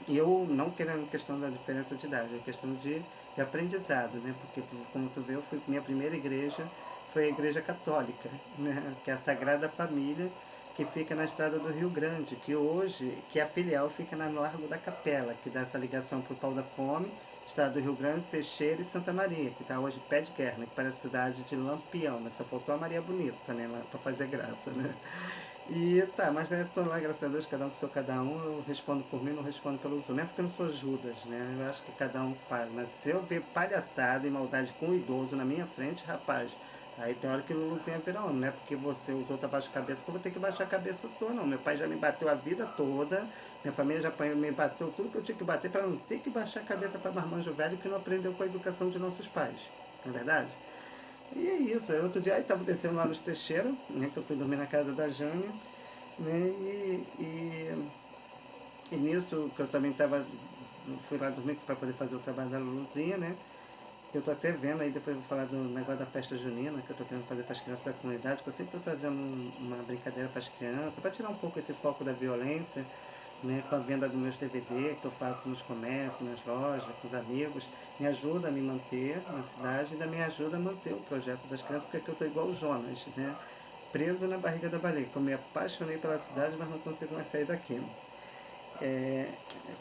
E eu não querendo questão da diferença de idade, é questão de aprendizado, né? Porque, como tu vê, minha primeira igreja foi a igreja católica, né? Que é a Sagrada Família, que fica na estrada do Rio Grande, que hoje, que a filial fica no Largo da Capela, que dá essa ligação para o Pau da Fome, estado do Rio Grande, Teixeira e Santa Maria, que está hoje pé de guerra, né? Que parece a cidade de Lampião, né? Só faltou a Maria Bonita, né? Lá para fazer graça, né? E tá, mas né, tô lá, graças a Deus, cada um com seu cada um, eu respondo por mim, não respondo pelos outros. Não é porque eu não sou Judas, né? Eu acho que cada um faz. Mas se eu ver palhaçada e maldade com o idoso na minha frente, rapaz, Aí tem hora que Luluzinha vira homem, não é porque você, os outros abaixam a cabeça que eu vou ter que baixar a cabeça toda, não. Meu pai já me bateu a vida toda, minha família já me bateu tudo que eu tinha que bater para não ter que baixar a cabeça para marmanjo velho que não aprendeu com a educação de nossos pais, não é verdade? E é isso, aí outro dia eu estava descendo lá nos Teixeira, né, que eu fui dormir na casa da Jânia, né, e nisso que eu também estava, fui lá dormir para poder fazer o trabalho da Luluzinha, né, que eu tô até vendo aí, depois eu vou falar do negócio da festa junina, que eu tô querendo fazer para as crianças da comunidade, que eu sempre tô trazendo uma brincadeira para as crianças, para tirar um pouco esse foco da violência, né, com a venda dos meus DVD que eu faço nos comércios, nas lojas, com os amigos, me ajuda a me manter na cidade e ainda me ajuda a manter o projeto das crianças, porque aqui eu tô igual o Jonas, né, preso na barriga da baleia, que eu me apaixonei pela cidade, mas não consigo mais sair daqui. É,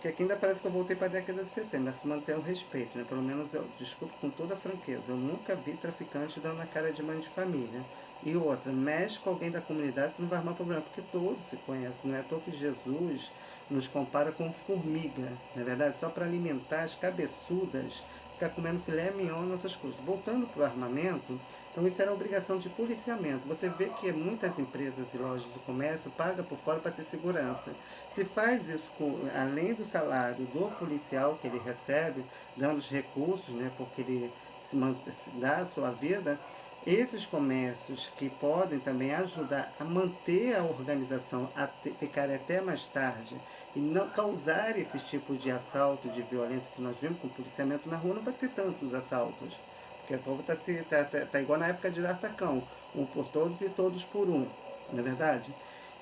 que aqui ainda parece que eu voltei para a década de 70, mas se mantém o respeito, né? Pelo menos eu desculpo com toda a franqueza, eu nunca vi traficante dando na cara de mãe de família. E outra, mexe com alguém da comunidade que não vai arrumar problema, porque todos se conhecem, não é à toa que Jesus nos compara com formiga, não é verdade? Só para alimentar as cabeçudas, ficar comendo filé mignon nessas coisas. Voltando para o armamento, então isso era obrigação de policiamento. Você vê que muitas empresas e lojas de comércio pagam por fora para ter segurança. Se faz isso além do salário do policial que ele recebe, dando os recursos, né, porque ele se dá a sua vida, esses comércios que podem também ajudar a manter a organização a ficar até mais tarde e não causar esse tipo de assalto, de violência que nós vimos com o policiamento na rua, não vai ter tantos assaltos. Porque o povo tá igual na época de D'Artacão, um por todos e todos por um, não é verdade?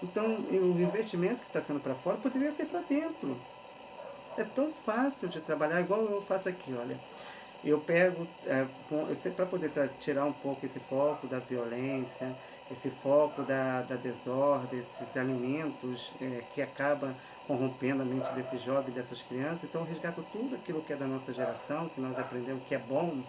Então, o investimento que está sendo para fora poderia ser para dentro. É tão fácil de trabalhar, igual eu faço aqui, olha. Eu pego, eu sei para poder tirar um pouco esse foco da violência, esse foco da desordem, esses alimentos que acaba corrompendo a mente desses jovens, dessas crianças. Então eu resgato tudo aquilo que é da nossa geração, que nós aprendemos que é bom,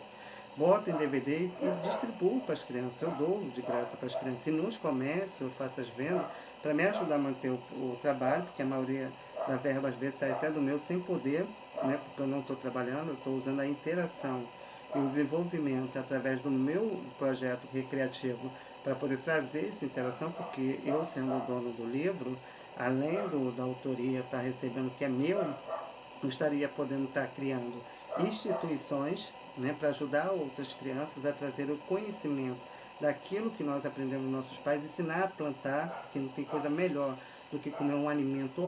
boto em DVD e distribuo para as crianças. Eu dou de graça para as crianças. E nos comércios eu faço as vendas para me ajudar a manter o trabalho, porque a maioria da verba às vezes sai até do meu sem poder, né, porque eu não estou trabalhando, eu estou usando a interação e o desenvolvimento através do meu projeto recreativo para poder trazer essa interação, porque eu sendo o dono do livro, além da autoria estar recebendo que é meu, eu estaria podendo estar criando instituições, né, para ajudar outras crianças a trazer o conhecimento daquilo que nós aprendemos dos nossos pais, ensinar a plantar, porque não tem coisa melhor do que comer um alimento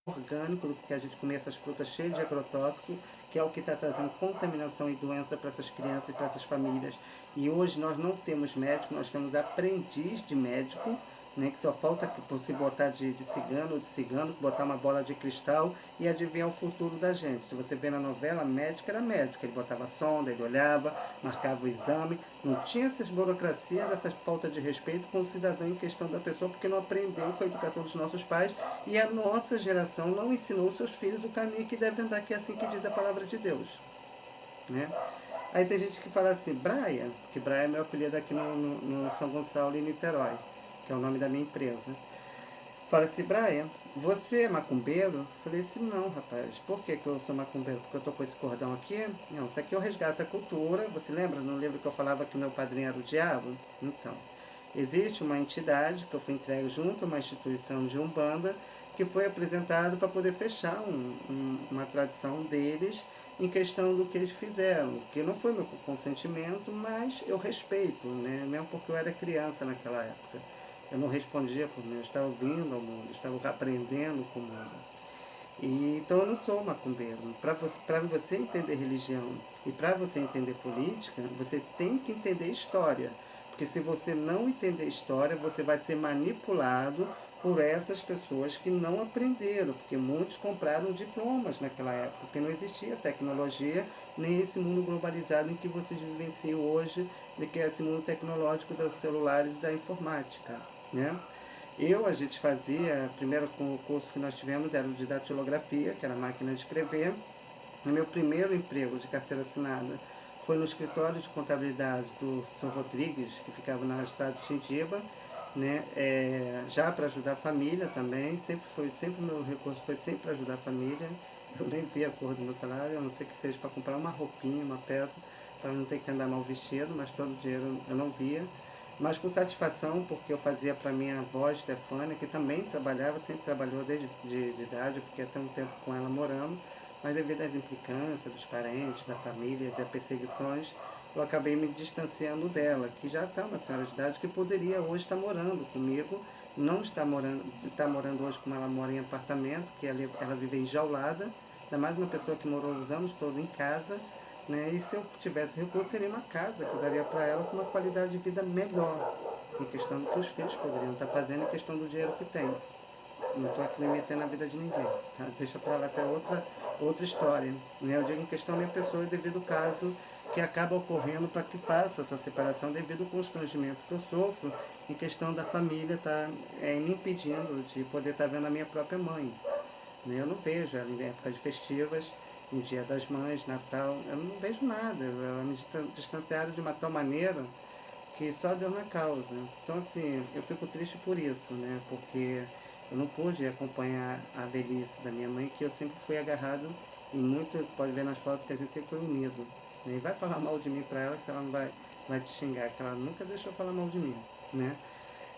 orgânico, do que a gente comer essas frutas cheias de agrotóxicos, que é o que está trazendo contaminação e doença para essas crianças e para essas famílias. E hoje nós não temos médico, nós temos aprendiz de médico, né, que só falta você botar de cigano ou de cigano, botar uma bola de cristal e adivinhar o futuro da gente. Se você vê na novela, médico era médico, ele botava sonda, ele olhava, marcava o exame, não tinha essas burocracias, essa falta de respeito com o cidadão em questão da pessoa, porque não aprendeu com a educação dos nossos pais e a nossa geração não ensinou aos seus filhos o caminho que deve andar, que é assim que diz a palavra de Deus, né? Aí tem gente que fala assim, Braia, que Braia é meu apelido aqui no São Gonçalo, em Niterói, que é o nome da minha empresa. Fala assim, Braia, você é macumbeiro? Eu falei assim, não, rapaz. Por que eu sou macumbeiro? Porque eu tô com esse cordão aqui? Não, isso aqui eu resgato a cultura. Você lembra no livro que eu falava que o meu padrinho era o diabo? Então, existe uma entidade que eu fui entregue junto a uma instituição de Umbanda que foi apresentado para poder fechar uma tradição deles em questão do que eles fizeram, que não foi meu consentimento, mas eu respeito, né? Mesmo porque eu era criança naquela época. Eu não respondia por mim, eu estava vindo ao mundo, eu estava aprendendo com o mundo. E, então eu não sou macumbeiro. Para você entender religião e para você entender política, você tem que entender história. Porque se você não entender história, você vai ser manipulado por essas pessoas que não aprenderam. Porque muitos compraram diplomas naquela época, porque não existia tecnologia, nem esse mundo globalizado em que vocês vivenciam hoje, que é esse mundo tecnológico dos celulares e da informática, né? A gente fazia, primeiro com o curso que nós tivemos era o de datilografia, que era a máquina de escrever. O meu primeiro emprego de carteira assinada foi no escritório de contabilidade do Sr. Rodrigues, que ficava na estrada de Xindiba, né? Já para ajudar a família também, sempre o meu recurso foi sempre para ajudar a família. Eu nem vi a cor do meu salário, a não ser que seja para comprar uma roupinha, uma peça, para não ter que andar mal vestido, mas todo o dinheiro eu não via. Mas com satisfação, porque eu fazia para minha avó, Stefânia, que também trabalhava, sempre trabalhou desde de idade, eu fiquei até um tempo com ela morando, mas devido às implicâncias dos parentes, da família e às perseguições, eu acabei me distanciando dela, que já está uma senhora de idade que poderia hoje estar morando comigo, não está morando hoje como ela mora em apartamento, que ela vive enjaulada, ainda mais uma pessoa que morou os anos todos em casa, né? E se eu tivesse recurso, seria uma casa que eu daria para ela com uma qualidade de vida melhor, em questão do que os filhos poderiam estar fazendo, em questão do dinheiro que tem. Não estou aqui me metendo na vida de ninguém, tá? Deixa para lá, essa é outra história. Né? Eu digo em questão minha pessoa e devido ao caso que acaba ocorrendo para que faça essa separação devido ao constrangimento que eu sofro em questão da família tá me impedindo de poder estar vendo a minha própria mãe. Né? Eu não vejo ela em épocas festivas, em Dia das Mães, Natal, eu não vejo nada. Ela me distanciaram de uma tal maneira que só Deus na causa. Então, assim, eu fico triste por isso, né? Porque eu não pude acompanhar a velhice da minha mãe, que eu sempre fui agarrado e muito, pode ver nas fotos que a gente sempre foi unido. Né? E vai falar mal de mim pra ela, que ela não vai te xingar, que ela nunca deixou falar mal de mim, né?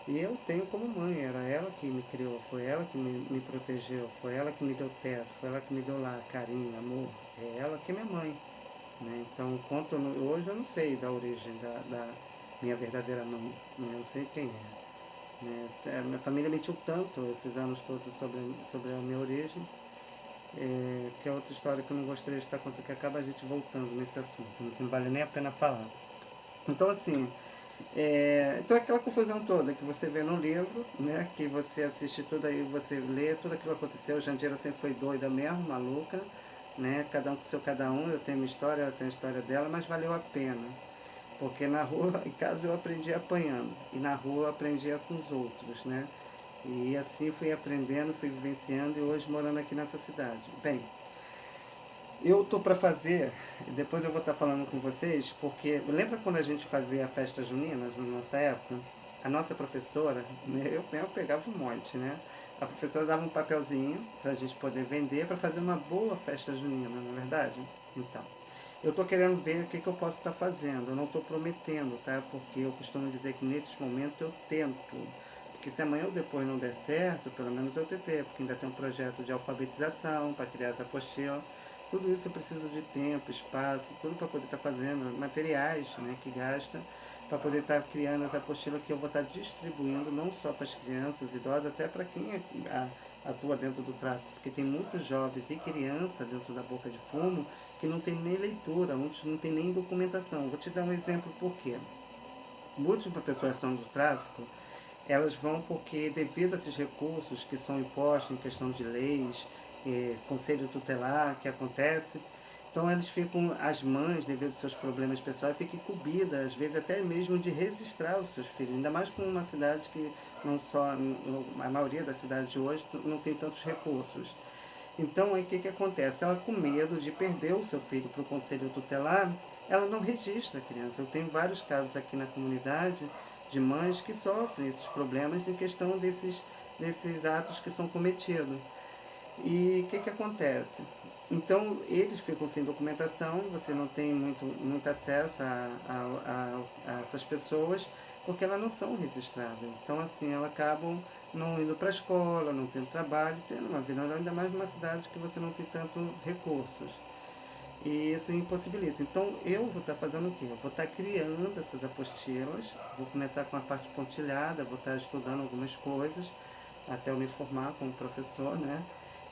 E eu tenho como mãe, era ela que me criou, foi ela que me protegeu, foi ela que me deu teto, foi ela que me deu lá carinho, amor, é ela que é minha mãe. Né? Então, hoje eu não sei da origem da minha verdadeira mãe, né? Eu não sei quem é. Né? A minha família mentiu tanto esses anos todos sobre a minha origem, que é outra história que eu não gostaria de estar contando, que acaba a gente voltando nesse assunto, não vale nem a pena falar. Então, assim, então é aquela confusão toda que você vê no livro, né? Que você assiste tudo aí, você lê tudo aquilo que aconteceu. Jandira sempre foi doida mesmo, maluca, né? Cada um com seu cada um. Eu tenho minha história, ela tem a história dela, mas valeu a pena. Porque na rua, em casa eu aprendi apanhando, e na rua eu aprendia com os outros, né? E assim fui aprendendo, fui vivenciando e hoje morando aqui nessa cidade. Bem, eu tô para fazer, depois eu vou estar falando com vocês, porque lembra quando a gente fazia a festa junina na nossa época? A nossa professora, né, eu pegava um monte, né? A professora dava um papelzinho para a gente poder vender para fazer uma boa festa junina, não é verdade? Então, eu estou querendo ver o que eu posso estar fazendo, eu não estou prometendo, tá? Porque eu costumo dizer que nesses momentos eu tento. Porque se amanhã ou depois não der certo, pelo menos eu tentei, porque ainda tem um projeto de alfabetização para criar as apostilas. Tudo isso precisa de tempo, espaço, tudo para poder estar fazendo, materiais, né, que gasta, para poder estar criando as apostilas que eu vou estar distribuindo não só para as crianças, idosos, até para quem atua dentro do tráfico, porque tem muitos jovens e crianças dentro da boca de fumo que não tem nem leitura, muitos não tem nem documentação. Vou te dar um exemplo por quê. Muitas pessoas que são do tráfico, elas vão porque, devido a esses recursos que são impostos em questão de leis, conselho tutelar que acontece, então eles ficam, as mães, devido aos seus problemas pessoais, ficam incumbidas, às vezes até mesmo de registrar os seus filhos, ainda mais com uma cidade que não só, a maioria das cidades de hoje não tem tantos recursos. Então, aí o que acontece? Ela, com medo de perder o seu filho para o conselho tutelar, ela não registra a criança. Eu tenho vários casos aqui na comunidade de mães que sofrem esses problemas em questão desses atos que são cometidos. E o que acontece? Então, eles ficam sem documentação, você não tem muito acesso a essas pessoas, porque elas não são registradas. Então, assim, elas acabam não indo para a escola, não tendo trabalho, tendo uma vida, ainda mais numa cidade que você não tem tanto recursos. E isso impossibilita. Então, eu vou estar fazendo o quê? Eu vou estar criando essas apostilas, vou começar com a parte pontilhada, vou estar estudando algumas coisas, até eu me formar como professor, né?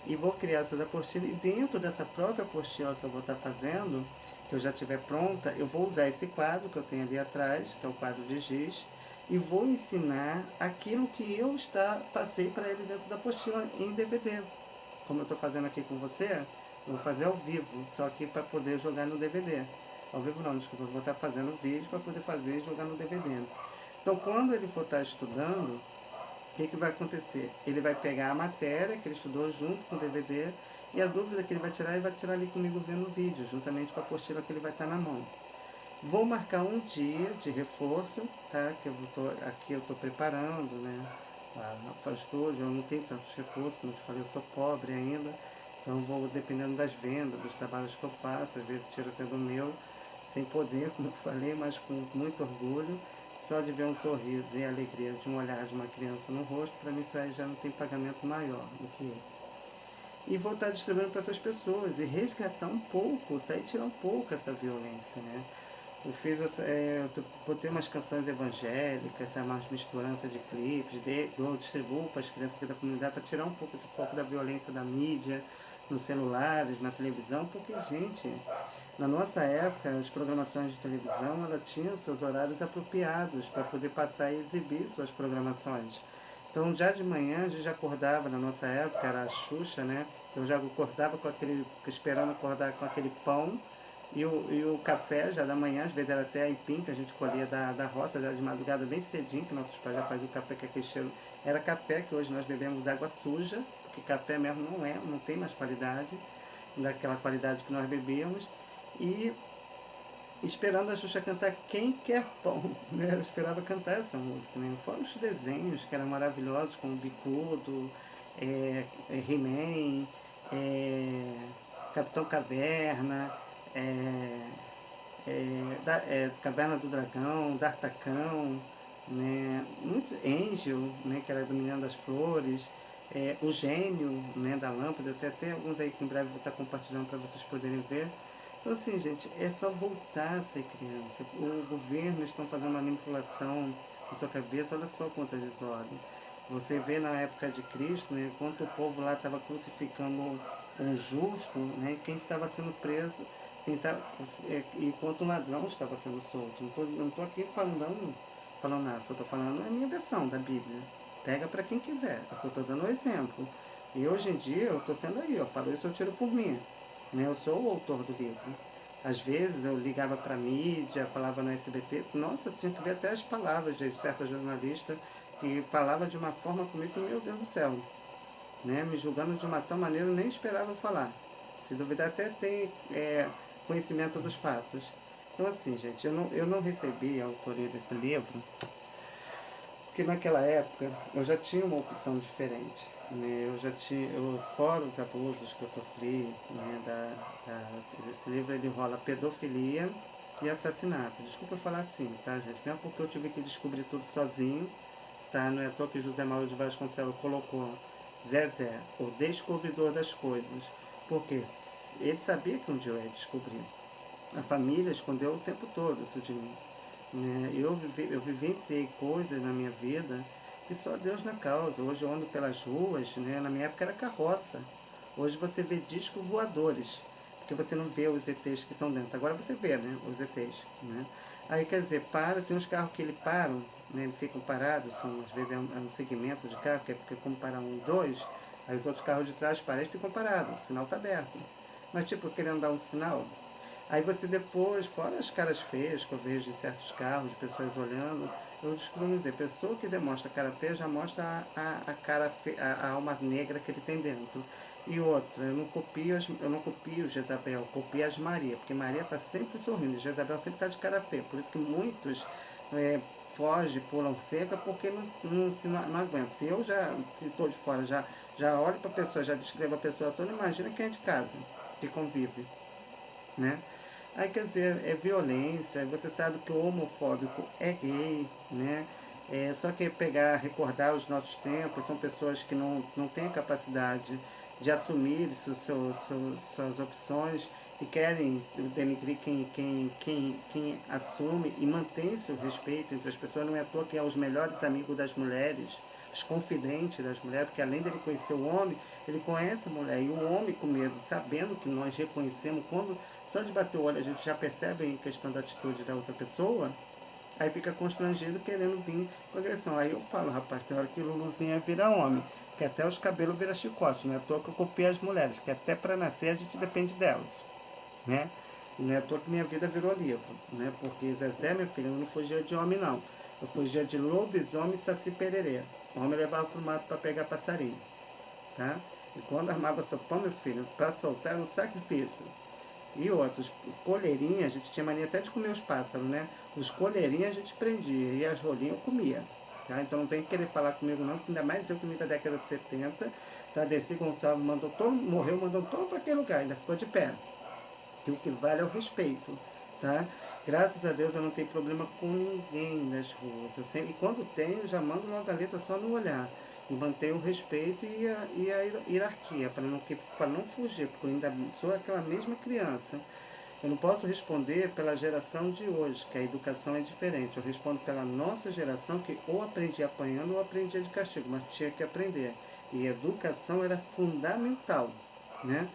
E vou criar essas apostilas, e dentro dessa própria apostila que eu vou estar fazendo, que eu já tiver pronta, eu vou usar esse quadro que eu tenho ali atrás, que é o quadro de giz, e vou ensinar aquilo que eu passei para ele dentro da apostila em DVD. Como eu estou fazendo aqui com você, eu vou fazer ao vivo, só que para poder jogar no DVD. Ao vivo não, desculpa, eu vou estar fazendo vídeo para poder fazer e jogar no DVD. Então, quando ele for estar estudando, o que vai acontecer? Ele vai pegar a matéria que ele estudou junto com o DVD e a dúvida que ele vai tirar ali comigo vendo o vídeo, juntamente com a apostila que ele vai estar na mão. Vou marcar um dia de reforço, tá? Que aqui eu estou preparando, né? Faz tudo, eu não tenho tantos recursos, como eu te falei, eu sou pobre ainda, então vou dependendo das vendas, dos trabalhos que eu faço, às vezes tiro até do meu, sem poder, como eu falei, mas com muito orgulho. Só de ver um sorriso e a alegria de um olhar de uma criança no rosto, para mim isso aí já não tem pagamento maior do que esse. E voltar distribuindo para essas pessoas e resgatar um pouco, sair tirar um pouco essa violência, né? Eu botei umas canções evangélicas, umas misturanças de clipes, distribuo para as crianças aqui da comunidade para tirar um pouco esse foco da violência da mídia, nos celulares, na televisão, porque, gente, na nossa época, as programações de televisão, ela tinha os seus horários apropriados para poder passar e exibir suas programações. Então, já de manhã, a gente já acordava, na nossa época, era a Xuxa, né? Eu já acordava esperando acordar com aquele pão e o café já da manhã, às vezes era até aipim, que a gente colhia da roça, já de madrugada bem cedinho, que nossos pais já faziam o café com aquele cheiro. Era café, que hoje nós bebemos água suja, porque café mesmo não tem mais qualidade, daquela qualidade que nós bebíamos. E esperando a Xuxa cantar Quem Quer Pão, né? Eu esperava cantar essa música, né? Fora os desenhos que eram maravilhosos, como Bicudo, He-Man, Capitão Caverna, é, Caverna do Dragão, D'Artacão, né? Muito Angel, né? Que era do Menino das Flores, o Gênio, né? Da Lâmpada. Eu tenho até alguns aí que em breve vou estar compartilhando para vocês poderem ver. Então, assim, gente, é só voltar a ser criança. O governo estão fazendo uma manipulação na sua cabeça, olha só quanta desordem. Você vê na época de Cristo, né, enquanto o povo lá estava crucificando um justo, né, quem estava sendo preso, enquanto o ladrão estava sendo solto. Não estou aqui falando nada, só estou falando a minha versão da Bíblia. Pega para quem quiser, eu só estou dando um exemplo. E hoje em dia eu estou sendo aí, eu falo isso, eu tiro por mim. Né? Eu sou o autor do livro. Às vezes eu ligava para a mídia, falava no SBT, nossa, eu tinha que ver até as palavras de certa jornalista que falava de uma forma comigo que, meu Deus do céu, né? Me julgando de uma tal maneira, eu nem esperava falar. Se duvidar, até tem conhecimento dos fatos. Então, assim, gente, eu não recebi a autoria desse livro porque naquela época eu já tinha uma opção diferente. Né? Fora os abusos que eu sofri, né, esse livro ele rola pedofilia e assassinato. Desculpa eu falar assim, tá, gente? Mesmo porque eu tive que descobrir tudo sozinho, tá? Não é à toa que José Mauro de Vasconcelos colocou Zezé, o descobridor das coisas, porque ele sabia que um dia eu ia descobrir. A família escondeu o tempo todo isso de mim. Né? Eu vivenciei coisas na minha vida que só Deus na causa. Hoje eu ando pelas ruas, né? Na minha época era carroça. Hoje você vê discos voadores, porque você não vê os ETs que estão dentro. Agora você vê, né? Os ETs, né? Aí quer dizer, tem uns carros que ele param, né? Eles ficam parados, às vezes é um segmento de carro, que é porque como parar 1 e 2, aí os outros carros de trás param e ficam parados, o sinal está aberto. Mas tipo, querendo dar um sinal, aí você depois, fora as caras feias que eu vejo em certos carros, de pessoas olhando, eu costumo dizer, pessoa que demonstra cara feia já mostra a cara feia, a alma negra que ele tem dentro. E outra, eu não copio Jezabel, eu copio as Maria, porque Maria está sempre sorrindo, e Jezabel sempre está de cara feia. Por isso que muitos fogem, pulam cerca, porque não aguentam. Se eu já estou de fora, já olho para a pessoa, já descrevo a pessoa toda, imagina quem é de casa, que convive, né? Aí quer dizer, é violência, você sabe que o homofóbico é gay, né? Só que recordar os nossos tempos, são pessoas que não têm a capacidade de assumir suas opções e querem denigrir quem assume e mantém seu respeito entre as pessoas. Não é à toa que é os melhores amigos das mulheres, os confidentes das mulheres, porque além dele conhecer o homem, ele conhece a mulher. E o homem com medo, sabendo que nós reconhecemos quando só de bater o olho a gente já percebe em questão da atitude da outra pessoa, aí fica constrangido querendo vir com agressão. Aí eu falo, rapaz, tem hora que Luluzinha vira homem, que até os cabelos viram chicote, não é à toa que eu copiei as mulheres, que até para nascer a gente depende delas, né? E não é à toa que minha vida virou livro, né? Porque Zezé, meu filho, eu não fugia de homem, não. Eu fugia de lobisomem e saci pererê. O homem levava pro mato para pegar passarinho, tá? E quando armava seu pão, meu filho, para soltar era um sacrifício. E outros, colherinhas, a gente tinha mania até de comer os pássaros, né? Os colherinhas a gente prendia e as rolinhas eu comia. Tá? Então não vem querer falar comigo não, porque ainda mais eu que vim da década de 70, tá? Desi Gonçalves morreu mandando todo para aquele lugar, ainda ficou de pé. Que o que vale é o respeito. tá? Graças a Deus eu não tenho problema com ninguém nas ruas. E quando tenho, eu já mando logo a letra só no olhar. E mantenho o respeito e a hierarquia, para não fugir, porque eu ainda sou aquela mesma criança. Eu não posso responder pela geração de hoje, que a educação é diferente. Eu respondo pela nossa geração, que ou aprendi apanhando ou aprendi de castigo, mas tinha que aprender. E educação era fundamental, né?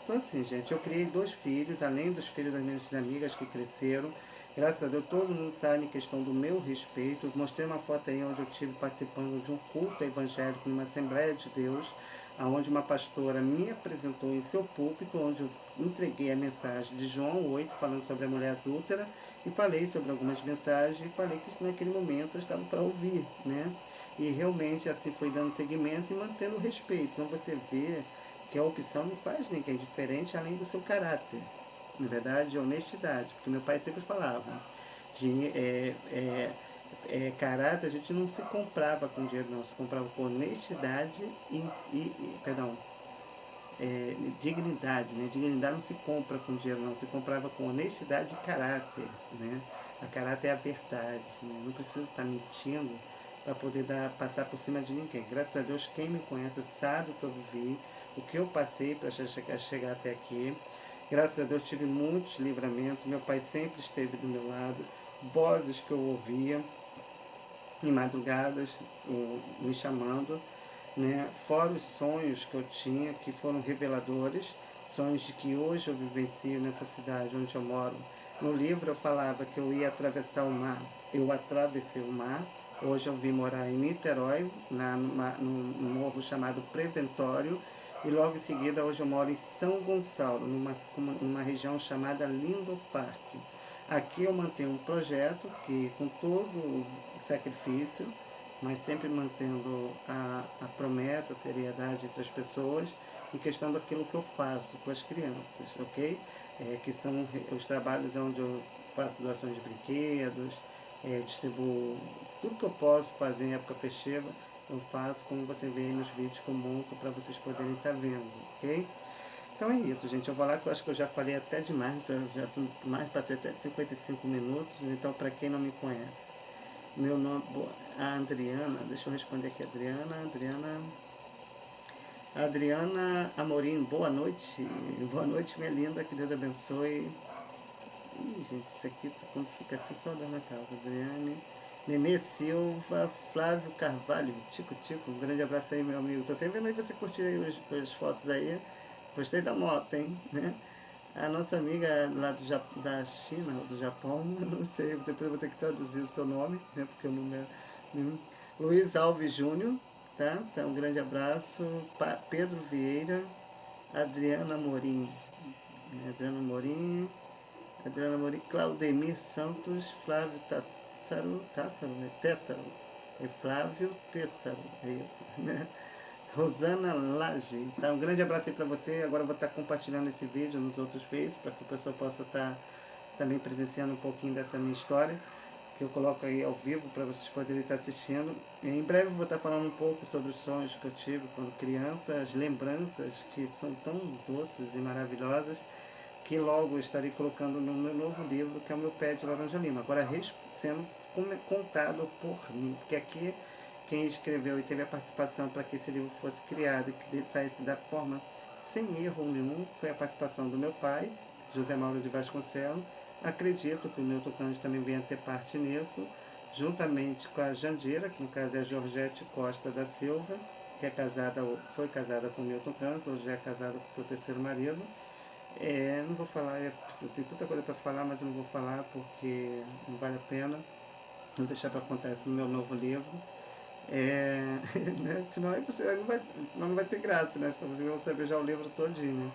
Então assim, gente, eu criei 2 filhos, além dos filhos das minhas amigas que cresceram. Graças a Deus, todo mundo sabe a questão do meu respeito. Eu mostrei uma foto aí onde eu estive participando de um culto evangélico numa Assembleia de Deus, onde uma pastora me apresentou em seu púlpito, onde eu entreguei a mensagem de João 8, falando sobre a mulher adúltera, e falei sobre algumas mensagens, e falei que naquele momento eu estava para ouvir, né? E realmente assim foi dando seguimento e mantendo o respeito. Então você vê que a opção não faz ninguém diferente além do seu caráter. Na verdade, honestidade, porque meu pai sempre falava, de, caráter a gente não se comprava com dinheiro, não, se comprava com honestidade perdão, dignidade, né? Dignidade não se compra com dinheiro, não, se comprava com honestidade e caráter, né? A caráter é a verdade, né? Não preciso estar mentindo para poder passar por cima de ninguém. Graças a Deus, quem me conhece sabe o que eu vivi, o que eu passei para chegar até aqui. Graças a Deus tive muitos livramentos, meu pai sempre esteve do meu lado, vozes que eu ouvia em madrugadas me chamando, né? Fora os sonhos que eu tinha, que foram reveladores, sonhos de que hoje eu vivencio nessa cidade onde eu moro. No livro eu falava que eu ia atravessar o mar, eu atravessei o mar. Hoje eu vim morar em Niterói, num morro chamado Preventório, e logo em seguida hoje eu moro em São Gonçalo, numa região chamada Lindo Parque. Aqui eu mantenho um projeto que, com todo sacrifício, mas sempre mantendo a promessa, a seriedade entre as pessoas, em questão daquilo que eu faço com as crianças, ok? Que são os trabalhos onde eu faço doações de brinquedos, distribuo tudo que eu posso fazer em época festiva, eu faço, como você vê aí nos vídeos que eu monto para vocês poderem estar vendo, ok? Então é isso, gente. Eu vou lá que eu acho que eu já falei até demais, eu já passei até de 55 minutos, então para quem não me conhece, meu nome, a Adriana, deixa eu responder aqui, Adriana Amorim, boa noite, minha linda, que Deus abençoe. Ih, gente, isso aqui como fica assim só dando na casa, Adriane. Nenê Silva, Flávio Carvalho, Tico, um grande abraço aí, meu amigo. Tô sempre vendo aí você curtir aí as fotos aí. Gostei da moto, hein? Né? A nossa amiga lá da China, ou do Japão, eu não sei, depois eu vou ter que traduzir o seu nome, né? Porque eu não lembro. Luiz Alves Júnior, tá? Então, um grande abraço. Pedro Vieira, Adriana Morim, Adriana Morim, Claudemir Santos, Flávio Tessaro, é Flávio Tessaro, é isso, né? Rosana Lage, tá? Um grande abraço aí para você. Agora eu vou estar compartilhando esse vídeo nos outros Face, para que o pessoal possa estar também presenciando um pouquinho dessa minha história, que eu coloco aí ao vivo para vocês poderem estar assistindo. E em breve eu vou estar falando um pouco sobre os sonhos que eu tive quando criança, as lembranças que são tão doces e maravilhosas, que logo eu estarei colocando no meu novo livro, que é o meu Pé de Laranja Lima. Agora sendo contado por mim, porque aqui quem escreveu e teve a participação para que esse livro fosse criado e que saísse da forma sem erro nenhum foi a participação do meu pai, José Mauro de Vasconcelos. Acredito que o Milton Cândido também venha ter parte nisso, juntamente com a Jandira, que no caso é a Georgette Costa da Silva, que foi casada com o Milton Cândido, hoje é casada com seu terceiro marido. Não vou falar, tem tanta coisa para falar, mas eu não vou falar porque não vale a pena. Vou deixar para contar isso no meu novo livro. Né? Senão não vai ter graça, né? Senão vocês vão saber já o livro todinho, né?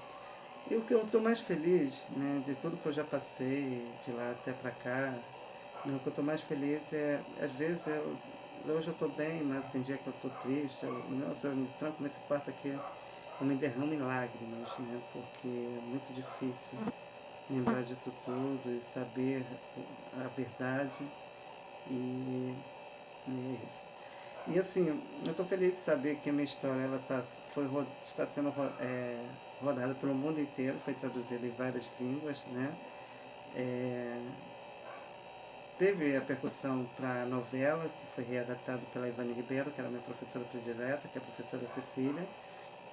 E o que eu estou mais feliz, né, de tudo que eu já passei, de lá até pra cá, né, o que eu estou mais feliz às vezes, hoje eu estou bem, mas tem dia que eu estou triste, nossa, eu me tranco nesse quarto aqui, eu me derramo em lágrimas, né, porque é muito difícil lembrar disso tudo e saber a verdade, e é isso. E assim, eu estou feliz de saber que a minha história está sendo rodada pelo mundo inteiro, foi traduzida em várias línguas, né? É, teve a percussão para a novela, que foi readaptado pela Ivani Ribeiro, que era minha professora predileta, que é a professora Cecília.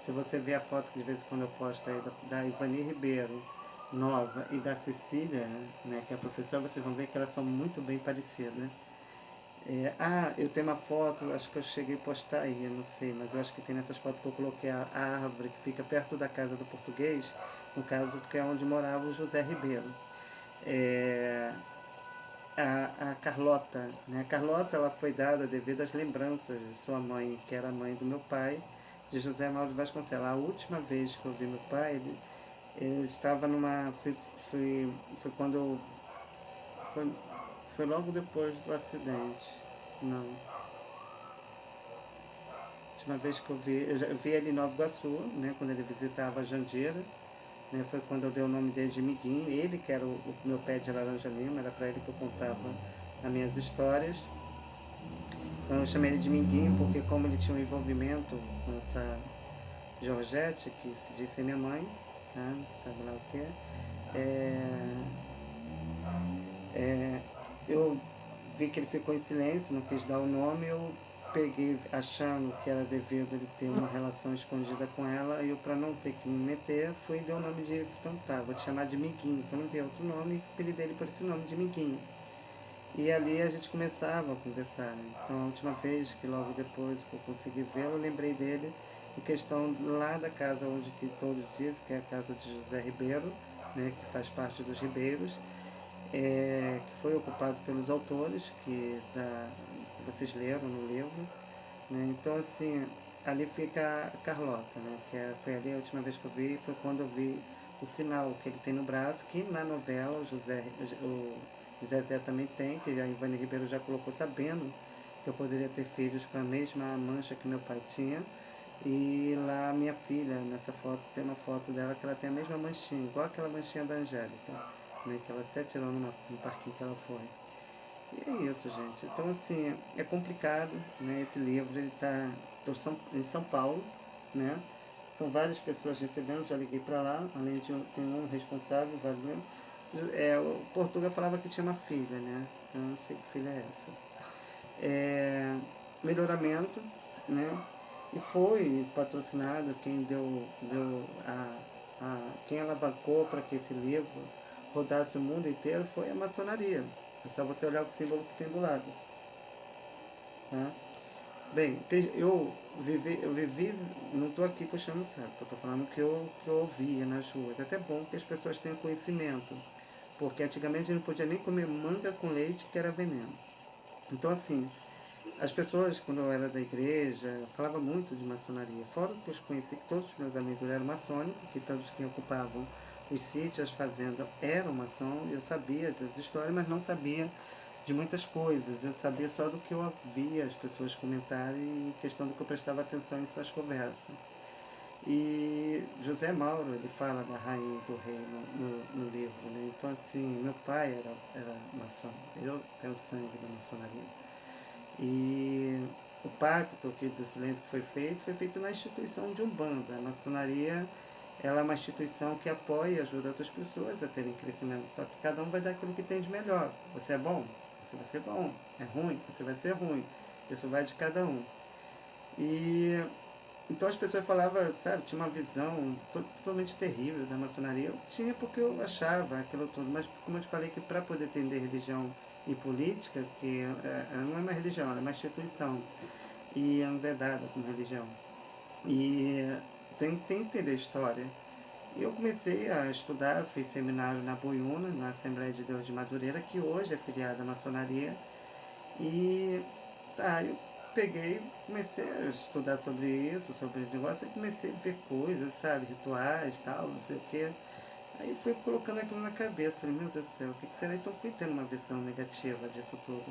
Se você ver a foto que de vez em quando eu posto aí da Ivani Ribeiro nova e da Cecília, né, que é a professora, vocês vão ver que elas são muito bem parecidas. Eu tenho uma foto, acho que eu cheguei a postar aí, eu não sei, mas eu acho que tem nessas fotos que eu coloquei a árvore que fica perto da casa do português, no caso que é onde morava o José Ribeiro. É, a Carlota, né? A Carlota, ela foi dada devido às lembranças de sua mãe, que era a mãe do meu pai, de José Mauro Vasconcelos. A última vez que eu vi meu pai, ele estava numa... Foi quando eu... Foi, foi logo depois do acidente. Não. A última vez que eu vi ele em Nova Iguaçu, né? Quando ele visitava a Jandira. Né, foi quando eu dei o nome dele de Miguinho. Ele que era o meu pé de laranja lima, era para ele que eu contava as minhas histórias. Então eu chamei ele de Minguinho porque como ele tinha um envolvimento com essa Georgette, que se diz ser minha mãe, tá? Sabe lá o que é, eu vi que ele ficou em silêncio, não quis dar o nome, eu peguei achando que era devido ele ter uma relação escondida com ela, e eu para não ter que me meter, fui e dei o nome de, então tá, vou te chamar de Miguinho, que eu não vi outro nome, e apelidei ele por esse nome de Miguinho. E ali a gente começava a conversar. Então a última vez que logo depois que eu consegui vê-lo, eu lembrei dele em questão lá da casa onde que todos dizem, que é a casa de José Ribeiro, né, que faz parte dos Ribeiros, que foi ocupado pelos autores que vocês leram no livro. Né? Então assim, ali fica a Carlota, né, foi ali a última vez que eu vi, foi quando eu vi o sinal que ele tem no braço, que na novela o Zezé também tem, que a Ivani Ribeiro já colocou sabendo que eu poderia ter filhos com a mesma mancha que meu pai tinha. E lá minha filha, nessa foto, tem uma foto dela que ela tem a mesma manchinha, igual aquela manchinha da Angélica, né, que ela até tirou no parquinho que ela foi. E é isso, gente. Então, assim, é complicado, né? Esse livro, ele está em São Paulo, né? São várias pessoas recebendo, já liguei para lá, além de tem um responsável, valendo. O Portugal falava que tinha uma filha, né? Eu não sei que filha é essa. Melhoramento, né? E foi patrocinado, quem alavancou para que esse livro rodasse o mundo inteiro foi a maçonaria. É só você olhar o símbolo que tem do lado. Tá? Bem, eu vivi, não estou aqui puxando o saco, eu estou falando que eu ouvia nas ruas. É até bom que as pessoas tenham conhecimento, porque antigamente a gente não podia nem comer manga com leite, que era veneno. Então, assim, as pessoas, quando eu era da igreja, falavam muito de maçonaria. Fora que eu conheci que todos os meus amigos eram maçônicos, que todos que ocupavam os sítios, as fazendas, eram maçom. Eu sabia das histórias, mas não sabia de muitas coisas. Eu sabia só do que eu ouvia as pessoas comentarem e questão do que eu prestava atenção em suas conversas. E José Mauro, ele fala da rainha e do rei no livro, né? Então, assim, meu pai era maçom, eu tenho sangue da maçonaria. E o pacto aqui do silêncio que foi feito na instituição de Umbanda. A maçonaria, ela é uma instituição que apoia e ajuda outras pessoas a terem crescimento, só que cada um vai dar aquilo que tem de melhor. Você é bom? Você vai ser bom. É ruim? Você vai ser ruim. Isso vai de cada um. E então as pessoas falavam, sabe, tinha uma visão totalmente terrível da maçonaria. Eu tinha porque eu achava aquilo tudo, mas como eu te falei que para poder entender religião e política, que não é uma religião, é uma instituição, e não é dada como religião. E tem que entender a história. E eu comecei a estudar, fiz seminário na Boiúna, na Assembleia de Deus de Madureira, que hoje é filiada à maçonaria. E eu peguei, comecei a estudar sobre isso, sobre o negócio, e comecei a ver coisas, sabe, rituais, tal, não sei o quê. Aí fui colocando aquilo na cabeça, falei, meu Deus do céu, o que será? Então fui tendo uma visão negativa disso tudo.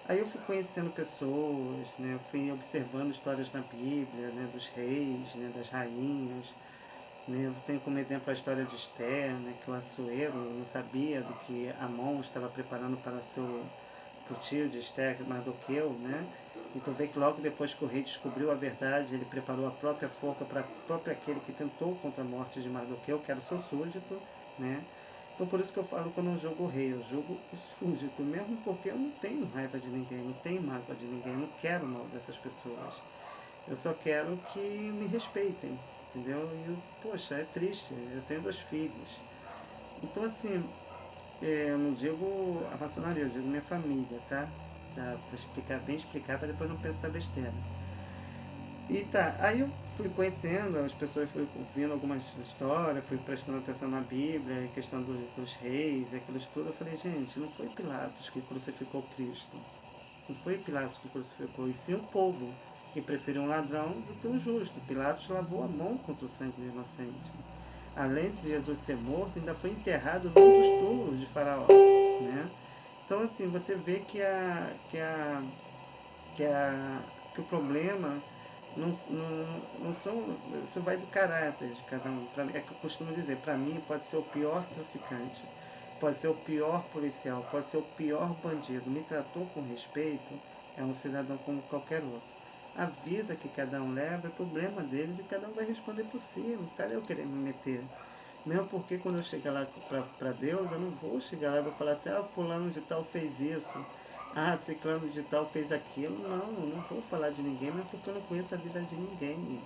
Aí eu fui conhecendo pessoas, né, fui observando histórias na Bíblia, né, dos reis, né, das rainhas, né. Eu tenho como exemplo a história de Esther, né, que o Assuero não sabia do que Amon estava preparando para o tio de Esther, Mardoqueu, né? E tu vê que logo depois que o rei descobriu a verdade, ele preparou a própria forca para próprio aquele que tentou contra a morte de Mardoqueu, que era o seu súdito, né? Então por isso que eu falo que eu não julgo o rei, eu julgo o súdito, mesmo porque eu não tenho raiva de ninguém, não tenho mágoa de ninguém, não quero mal dessas pessoas. Eu só quero que me respeitem, entendeu? E, poxa, é triste, eu tenho 2 filhos. Então assim, eu não digo a maçonaria, eu digo minha família, tá? Pra explicar, bem explicar, para depois não pensar besteira. E tá, aí eu fui conhecendo, as pessoas fui ouvindo algumas histórias, fui prestando atenção na Bíblia, a questão dos reis, aquilo tudo. Eu falei, gente, não foi Pilatos que crucificou Cristo. Não foi Pilatos que crucificou, e sim o povo, que preferiu um ladrão do que um justo. Pilatos lavou a mão contra o sangue do inocente. Além de Jesus ser morto, ainda foi enterrado num dos túmulos de Faraó, né? Então, assim, você vê que o problema não são, isso vai do caráter de cada um. É que eu costumo dizer, para mim pode ser o pior traficante, pode ser o pior policial, pode ser o pior bandido. Me tratou com respeito, é um cidadão como qualquer outro. A vida que cada um leva é problema deles e cada um vai responder por si. Não quero eu querer me meter. Mesmo porque quando eu chegar lá para Deus, eu não vou chegar lá e vou falar assim, ah, fulano de tal fez isso, ah, ciclano de tal fez aquilo. Não, eu não vou falar de ninguém, mas porque eu não conheço a vida de ninguém.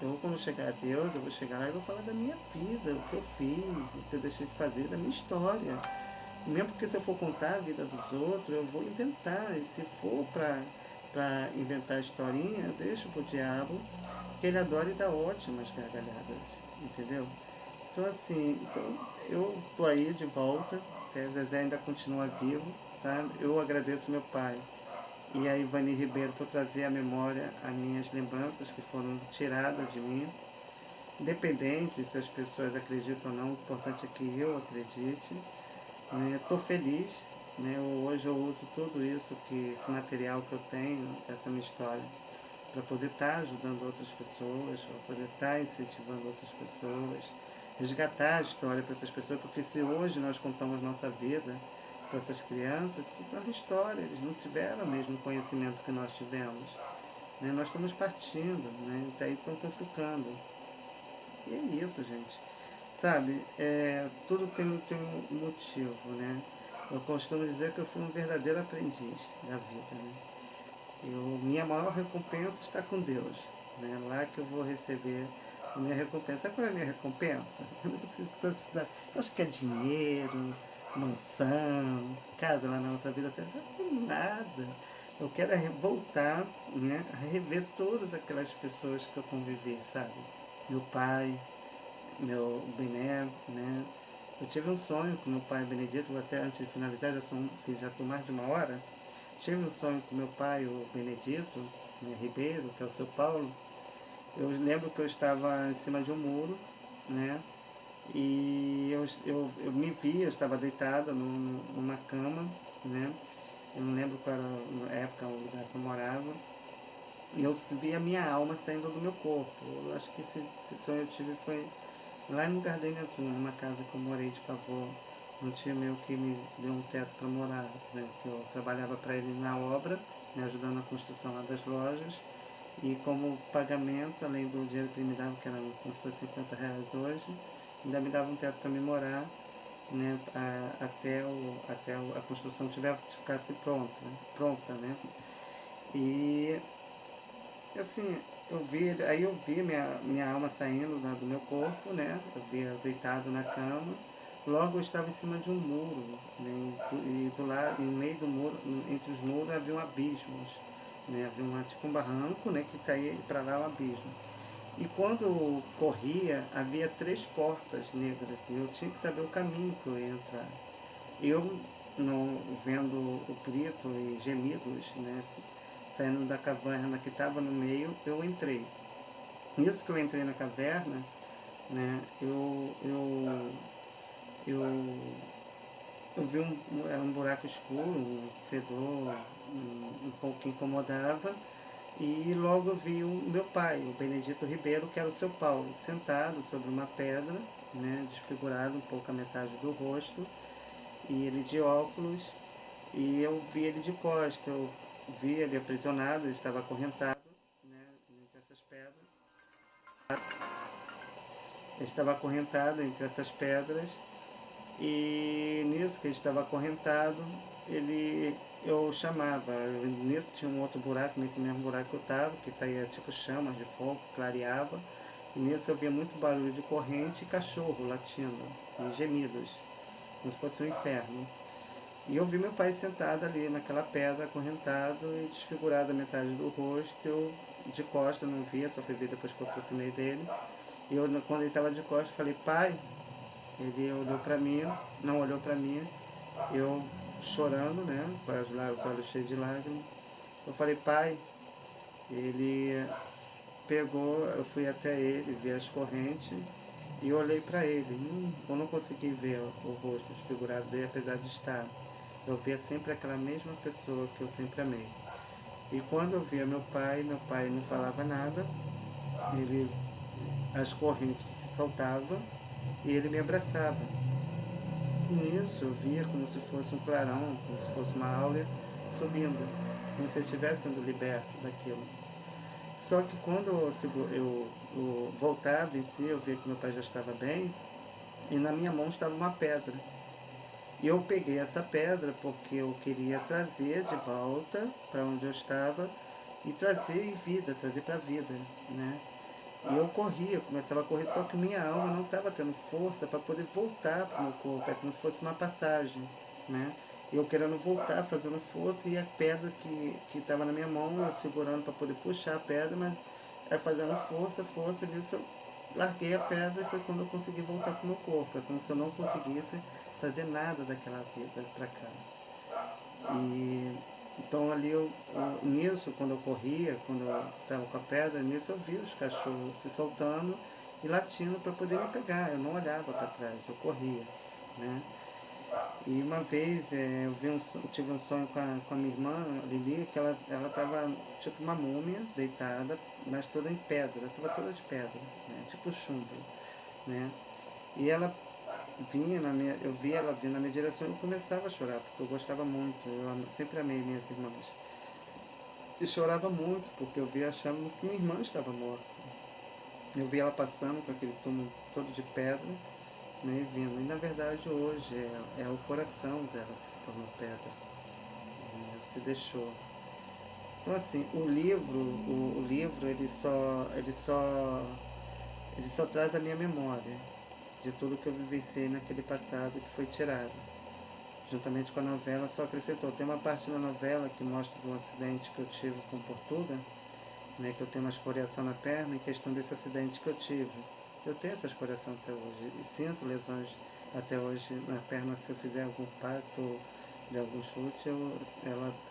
Eu, quando chegar a Deus, eu vou chegar lá e vou falar da minha vida, o que eu fiz, o que eu deixei de fazer, da minha história. Mesmo porque se eu for contar a vida dos outros, eu vou inventar. E se for para inventar historinha, eu deixo pro diabo, que ele adora e dá ótimas gargalhadas, entendeu? Então assim, eu tô aí de volta, o Zezé ainda continua vivo, tá? Eu agradeço meu pai e a Ivani Ribeiro por trazer à memória as minhas lembranças que foram tiradas de mim. Independente se as pessoas acreditam ou não, o importante é que eu acredite. Estou feliz, né? Hoje eu uso tudo isso, esse material que eu tenho, essa minha história, para poder estar ajudando outras pessoas, para poder estar incentivando outras pessoas, resgatar a história para essas pessoas, porque se hoje nós contamos nossa vida para essas crianças, se torna história, eles não tiveram o mesmo conhecimento que nós tivemos. Né? Nós estamos partindo, né? E daí estão ficando. E é isso, gente. Sabe, tudo tem um motivo, né? Eu costumo dizer que eu fui um verdadeiro aprendiz da vida, né? Minha maior recompensa está com Deus, né? Lá que eu vou receber a minha recompensa. Sabe qual é a minha recompensa? Tu acha que é dinheiro, mansão, casa lá na outra vida? Você não tem nada. Eu quero voltar, né, a rever todas aquelas pessoas que eu convivi, sabe? Meu pai, meu Bené, né? Eu tive um sonho com meu pai Benedito, até antes de finalizar, já estou mais de uma hora. Tive um sonho com meu pai, o Benedito, né, Ribeiro, que é o seu Paulo. Eu lembro que eu estava em cima de um muro, né? E eu me vi, eu estava deitada numa cama, né? Eu não lembro qual era a época, o lugar que eu morava. E eu vi a minha alma saindo do meu corpo. Eu acho que esse sonho eu tive foi lá no Gardenia Azul, numa casa que eu morei de favor. Um tio meu que me deu um teto para morar, né? Que eu trabalhava para ele na obra, me ajudando na construção lá das lojas. E como pagamento, além do dinheiro que ele me dava, que era como se fosse R$ 50 hoje, ainda me dava um teto para me morar, né? Até a construção ficasse pronta, né? E assim, eu vi minha alma saindo do meu corpo, né? Eu vi eu deitado na cama. Logo eu estava em cima de um muro, né? E do lado, no meio do muro, entre os muros havia abismos, né? Havia tipo um barranco, né? Que caía para lá um abismo. E quando eu corria, havia 3 portas negras e eu tinha que saber o caminho que eu ia entrar. Eu, não, vendo o grito e gemidos, né? Saindo da caverna que estava no meio, eu entrei. Nisso que eu entrei na caverna, né, eu, eu vi era um buraco escuro, um fedor, um pouco que incomodava, e logo eu vi o meu pai, o Benedito Ribeiro, que era o seu Paulo, sentado sobre uma pedra, né, desfigurado um pouco a metade do rosto, e ele de óculos, e eu vi ele de costas, eu vi ele aprisionado, ele estava acorrentado, né, entre essas pedras. Ele estava acorrentado entre essas pedras E nisso que ele estava acorrentado, eu chamava. Nisso tinha um outro buraco, nesse mesmo buraco que eu estava, que saía tipo chamas de fogo, clareava. E nisso eu via muito barulho de corrente e cachorro latindo, e gemidos, como se fosse um inferno. E eu vi meu pai sentado ali naquela pedra, acorrentado e desfigurado a metade do rosto. Eu de costas não via, só fui ver depois que eu aproximei dele. E eu, quando ele estava de costas, falei, pai. Ele olhou para mim, não olhou para mim, eu chorando, né, com os olhos cheios de lágrimas. Eu falei, pai. Ele pegou, eu fui até ele, vi as correntes e olhei para ele. Eu não consegui ver o rosto desfigurado dele, apesar de estar. Eu via sempre aquela mesma pessoa que eu sempre amei. E quando eu via meu pai não falava nada, ele, as correntes se soltavam e ele me abraçava. E nisso eu via como se fosse um clarão, como se fosse uma áurea subindo, como se ele estivesse sendo liberto daquilo. Só que quando eu voltava em si, eu via que meu pai já estava bem, e na minha mão estava uma pedra. E eu peguei essa pedra porque eu queria trazer de volta para onde eu estava e trazer em vida, trazer para a vida, né? E eu corria, começava a correr, só que minha alma não estava tendo força para poder voltar para o meu corpo, é como se fosse uma passagem, né? Eu querendo voltar, fazendo força, e a pedra que estava na minha mão, eu segurando para poder puxar a pedra, mas fazendo força, nisso eu larguei a pedra e foi quando eu consegui voltar para o meu corpo. É como se eu não conseguisse trazer nada daquela vida para cá. E então ali nisso, quando eu corria, quando eu estava com a pedra, nisso eu vi os cachorros se soltando e latindo para poder me pegar. Eu não olhava para trás, eu corria, né? E uma vez eu tive um sonho com a minha irmã, Lili, que ela estava tipo uma múmia, deitada, mas toda em pedra, estava toda de pedra, né? Tipo chumbo, né? E ela eu via ela vindo na minha direção e eu começava a chorar, porque eu gostava muito, eu sempre amei minhas irmãs. E chorava muito, porque eu via achando que minha irmã estava morta. Eu via ela passando com aquele túmulo todo de pedra, né, e vindo. E na verdade hoje é o coração dela que se tornou pedra, né, se deixou. Então assim, o livro ele só traz a minha memória de tudo que eu vivenciei naquele passado que foi tirado. Juntamente com a novela, só acrescentou. Tem uma parte da novela que mostra um acidente que eu tive com Portuga, né, que eu tenho uma escoriação na perna, em questão desse acidente que eu tive. Eu tenho essa escoriação até hoje e sinto lesões até hoje na perna. Se eu fizer algum impacto de algum chute,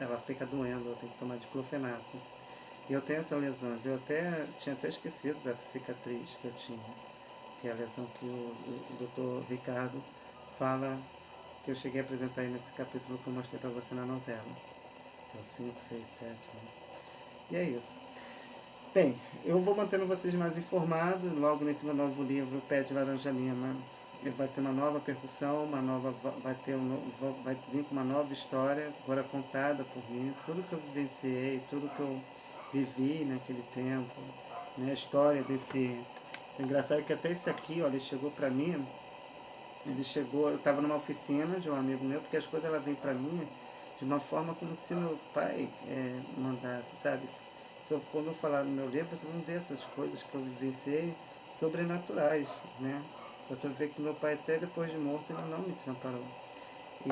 ela fica doendo, eu tenho que tomar diclofenaco. E eu tenho essas lesões. Eu tinha até esquecido dessa cicatriz que eu tinha, que é a lesão que o Dr. Ricardo fala, que eu cheguei a apresentar aí nesse capítulo que eu mostrei para você na novela. Que é o 5, 6, 7. Né? E é isso. Bem, eu vou mantendo vocês mais informados. Logo nesse meu novo livro, Pé de Laranja Lima, ele vai ter uma nova percussão, vai vir com uma nova história, agora contada por mim. Tudo que eu vivenciei, tudo que eu vivi naquele tempo, né? A história desse... O engraçado é que até esse aqui, ó, ele chegou para mim. Eu estava numa oficina de um amigo meu, porque as coisas ela vêm para mim de uma forma como se meu pai mandasse, sabe? Quando eu falar no meu livro, vocês vão ver essas coisas que eu vivenciei sobrenaturais, né? Eu estou vendo que meu pai, até depois de morto, ele não me desamparou.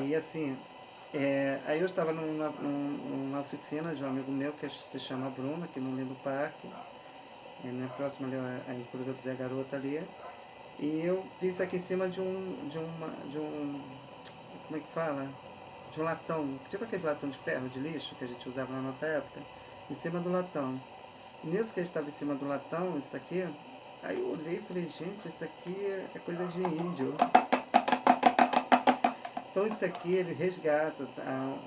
E assim, aí eu estava numa oficina de um amigo meu que se chama Bruno, aqui no Lindo Parque, né, próximo ali a Encruzilhada do Zé Garota ali. E eu vi isso aqui em cima como é que fala? De um latão, tipo aquele latão de ferro, de lixo, que a gente usava na nossa época, em cima do latão. E nisso que ele estava em cima do latão, isso aqui, aí eu olhei e falei, gente, isso aqui é coisa de índio. Então isso aqui, ele resgata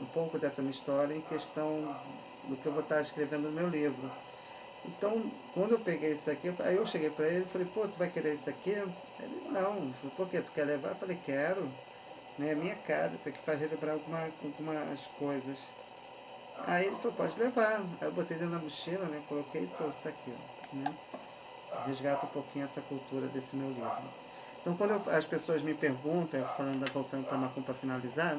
um pouco dessa minha história em questão do que eu vou estar escrevendo no meu livro. Então, quando eu peguei isso aqui, aí eu cheguei para ele e falei, pô, tu vai querer isso aqui? Ele, não. Ele falou, por que? Tu quer levar? Eu falei, quero. Né, é minha cara, isso aqui faz relembrar algumas coisas. Aí ele falou, pode levar. Aí eu botei dentro da mochila, né, coloquei e trouxe, tá aqui, ó, né? Resgata um pouquinho essa cultura desse meu livro. Então, quando as pessoas me perguntam, voltando para Macumba para finalizar,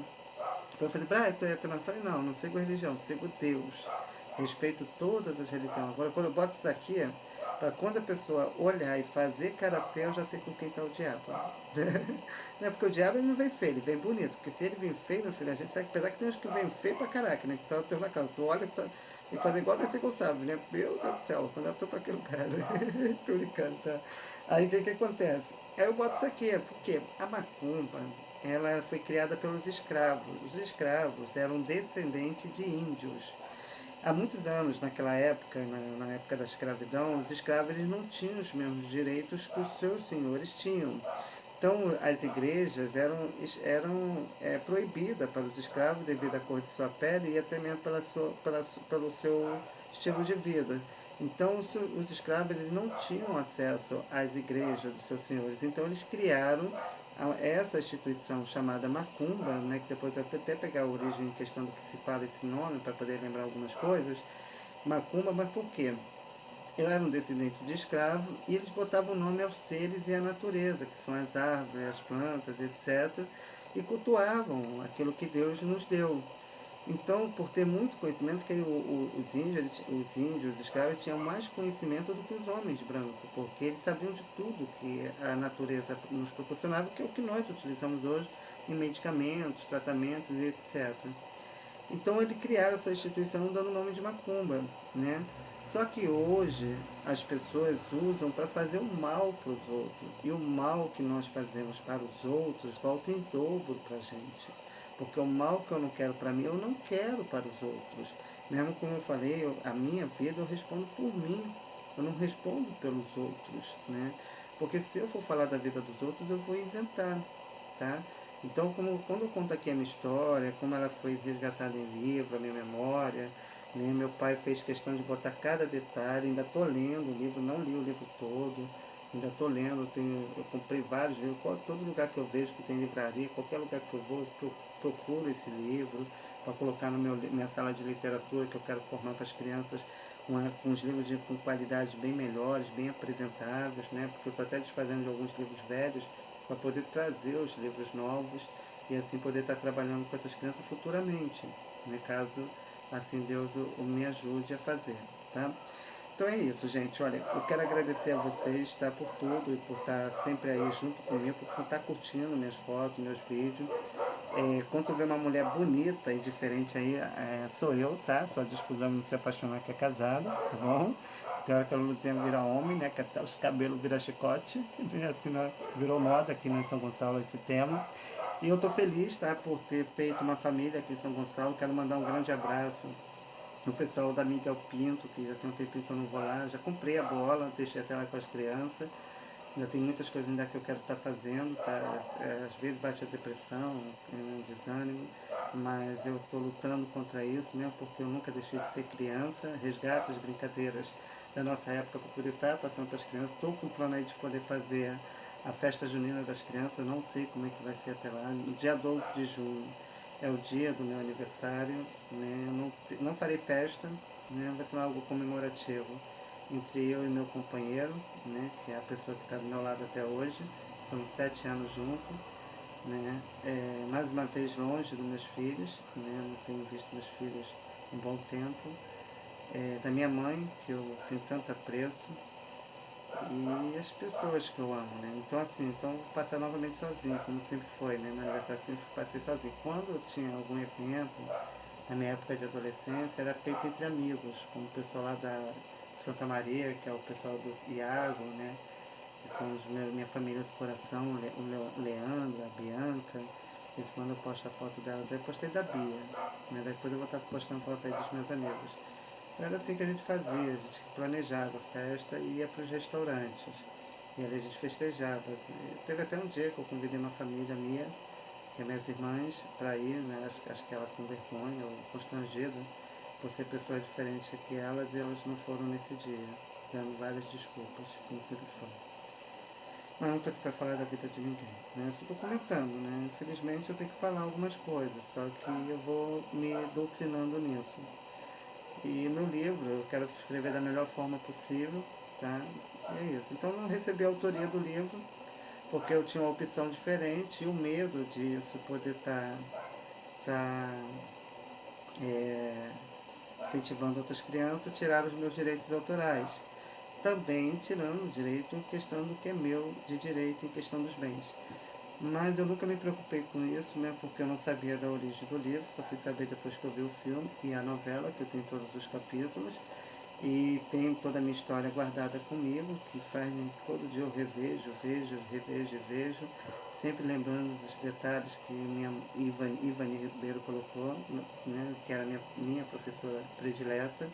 eu falei, tu é tema? Eu falei, não sigo religião, sigo Deus. Respeito todas as religiões. Agora, quando eu boto isso aqui, para quando a pessoa olhar e fazer cara feia, eu já sei com quem está o diabo. Não é porque o diabo ele não vem feio, ele vem bonito. Porque se ele vem feio, meu filho, a gente sabe, apesar que tem uns que vem feio pra caraca, né? Que só tem na cara. Tu olha, só, tem que fazer igual a Gonçalves, né? Meu Deus do céu, quando eu tô pra aquele cara. Tô brincando, tá? Aí o que acontece? Aí eu boto isso aqui, porque a macumba, ela foi criada pelos escravos. Os escravos eram descendentes de índios. Há muitos anos, naquela época, na época da escravidão, os escravos eles não tinham os mesmos direitos que os seus senhores tinham. Então, as igrejas eram proibidas para os escravos devido à cor de sua pele e até mesmo pelo seu estilo de vida. Então, os escravos eles não tinham acesso às igrejas dos seus senhores. Então, eles criaram essa instituição chamada Macumba, né, que depois eu até pegar a origem em questão do que se fala esse nome, para poder lembrar algumas coisas. Macumba, mas por quê? Eu era um descendente de escravo e eles botavam o nome aos seres e à natureza, que são as árvores, as plantas, etc. E cultuavam aquilo que Deus nos deu. Então, por ter muito conhecimento, que os escravos, tinham mais conhecimento do que os homens brancos, porque eles sabiam de tudo que a natureza nos proporcionava, que é o que nós utilizamos hoje em medicamentos, tratamentos e etc. Então eles criaram essa instituição dando o nome de Macumba, né? Só que hoje as pessoas usam para fazer o mal para os outros. E o mal que nós fazemos para os outros volta em dobro para a gente. Porque o mal que eu não quero para mim, eu não quero para os outros. Mesmo como eu falei, a minha vida eu respondo por mim. Eu não respondo pelos outros, né? Porque se eu for falar da vida dos outros, eu vou inventar, tá? Então, quando eu conto aqui a minha história, como ela foi resgatada em livro, a minha memória, né? Meu pai fez questão de botar cada detalhe, ainda estou lendo o livro, não li o livro todo, ainda estou lendo, eu comprei vários livros, todo lugar que eu vejo que tem livraria, qualquer lugar que eu vou, eu procuro esse livro para colocar na minha sala de literatura, que eu quero formar para as crianças com os livros com qualidade bem melhores, bem apresentáveis, né? Porque eu estou até desfazendo de alguns livros velhos, para poder trazer os livros novos e assim poder estar trabalhando com essas crianças futuramente, né? Caso assim Deus me ajude a fazer, tá? Então é isso, gente. Olha, eu quero agradecer a vocês, tá, por tudo e por estar sempre aí junto comigo, por estar curtindo minhas fotos, meus vídeos. Quando tu vê uma mulher bonita e diferente aí, sou eu, tá? Só disposando não se apaixonar que é casada, tá bom? Tem hora que a luzinha vira homem, né? Que até os cabelos viram chicote, né? Assim, né? Virou moda aqui em São Gonçalo esse tema. E eu tô feliz, tá? Por ter feito uma família aqui em São Gonçalo. Quero mandar um grande abraço o pessoal da Miguel Pinto, que já tem um tempinho que eu não vou lá. Já comprei a bola, deixei até lá com as crianças. Ainda tem muitas coisas ainda que eu quero estar fazendo, tá? Às vezes bate a depressão, um desânimo, mas eu estou lutando contra isso mesmo, porque eu nunca deixei de ser criança. Resgato as brincadeiras da nossa época para poder estar passando para as crianças. Estou com o plano aí de poder fazer a festa junina das crianças, eu não sei como é que vai ser até lá. No dia 12 de junho é o dia do meu aniversário, né? Não farei festa, né? Vai ser algo comemorativo entre eu e meu companheiro, né, que é a pessoa que está do meu lado até hoje. Somos 7 anos juntos, né, mais uma vez longe dos meus filhos, né, não tenho visto meus filhos um bom tempo, da minha mãe, que eu tenho tanto apreço, e as pessoas que eu amo, né. Então assim, vou passar novamente sozinho, como sempre foi, né, meu aniversário sempre passei sozinho. Quando eu tinha algum evento, na minha época de adolescência, era feito entre amigos, como o pessoal lá da Santa Maria, que é o pessoal do Iago, né? Que são minha família do coração, o Leandro, a Bianca. Eles quando eu posto a foto delas, eu postei da Bia, mas depois eu vou estar postando foto aí dos meus amigos. Então era assim que a gente fazia, a gente planejava a festa e ia para os restaurantes. E ali a gente festejava. Teve até um dia que eu convidei uma família minha, que é minhas irmãs, para ir, né? Acho que ela com vergonha ou constrangida por ser pessoas diferentes que elas, e elas não foram nesse dia, dando várias desculpas, como sempre foi. Mas não estou aqui para falar da vida de ninguém, né? Eu só estou comentando, né? Infelizmente eu tenho que falar algumas coisas, só que eu vou me doutrinando nisso. E meu livro eu quero escrever da melhor forma possível, tá? E é isso. Então eu não recebi a autoria do livro, porque eu tinha uma opção diferente e o medo disso poder estar incentivando outras crianças, tiraram os meus direitos autorais. Também tirando o direito em questão do que é meu de direito em questão dos bens. Mas eu nunca me preocupei com isso, né, porque eu não sabia da origem do livro, só fui saber depois que eu vi o filme e a novela, que eu tenho todos os capítulos, e tenho toda a minha história guardada comigo, que faz-me, todo dia eu revejo, revejo, sempre lembrando dos detalhes que minha Ivani Ribeiro colocou, né, que era minha professora predileta,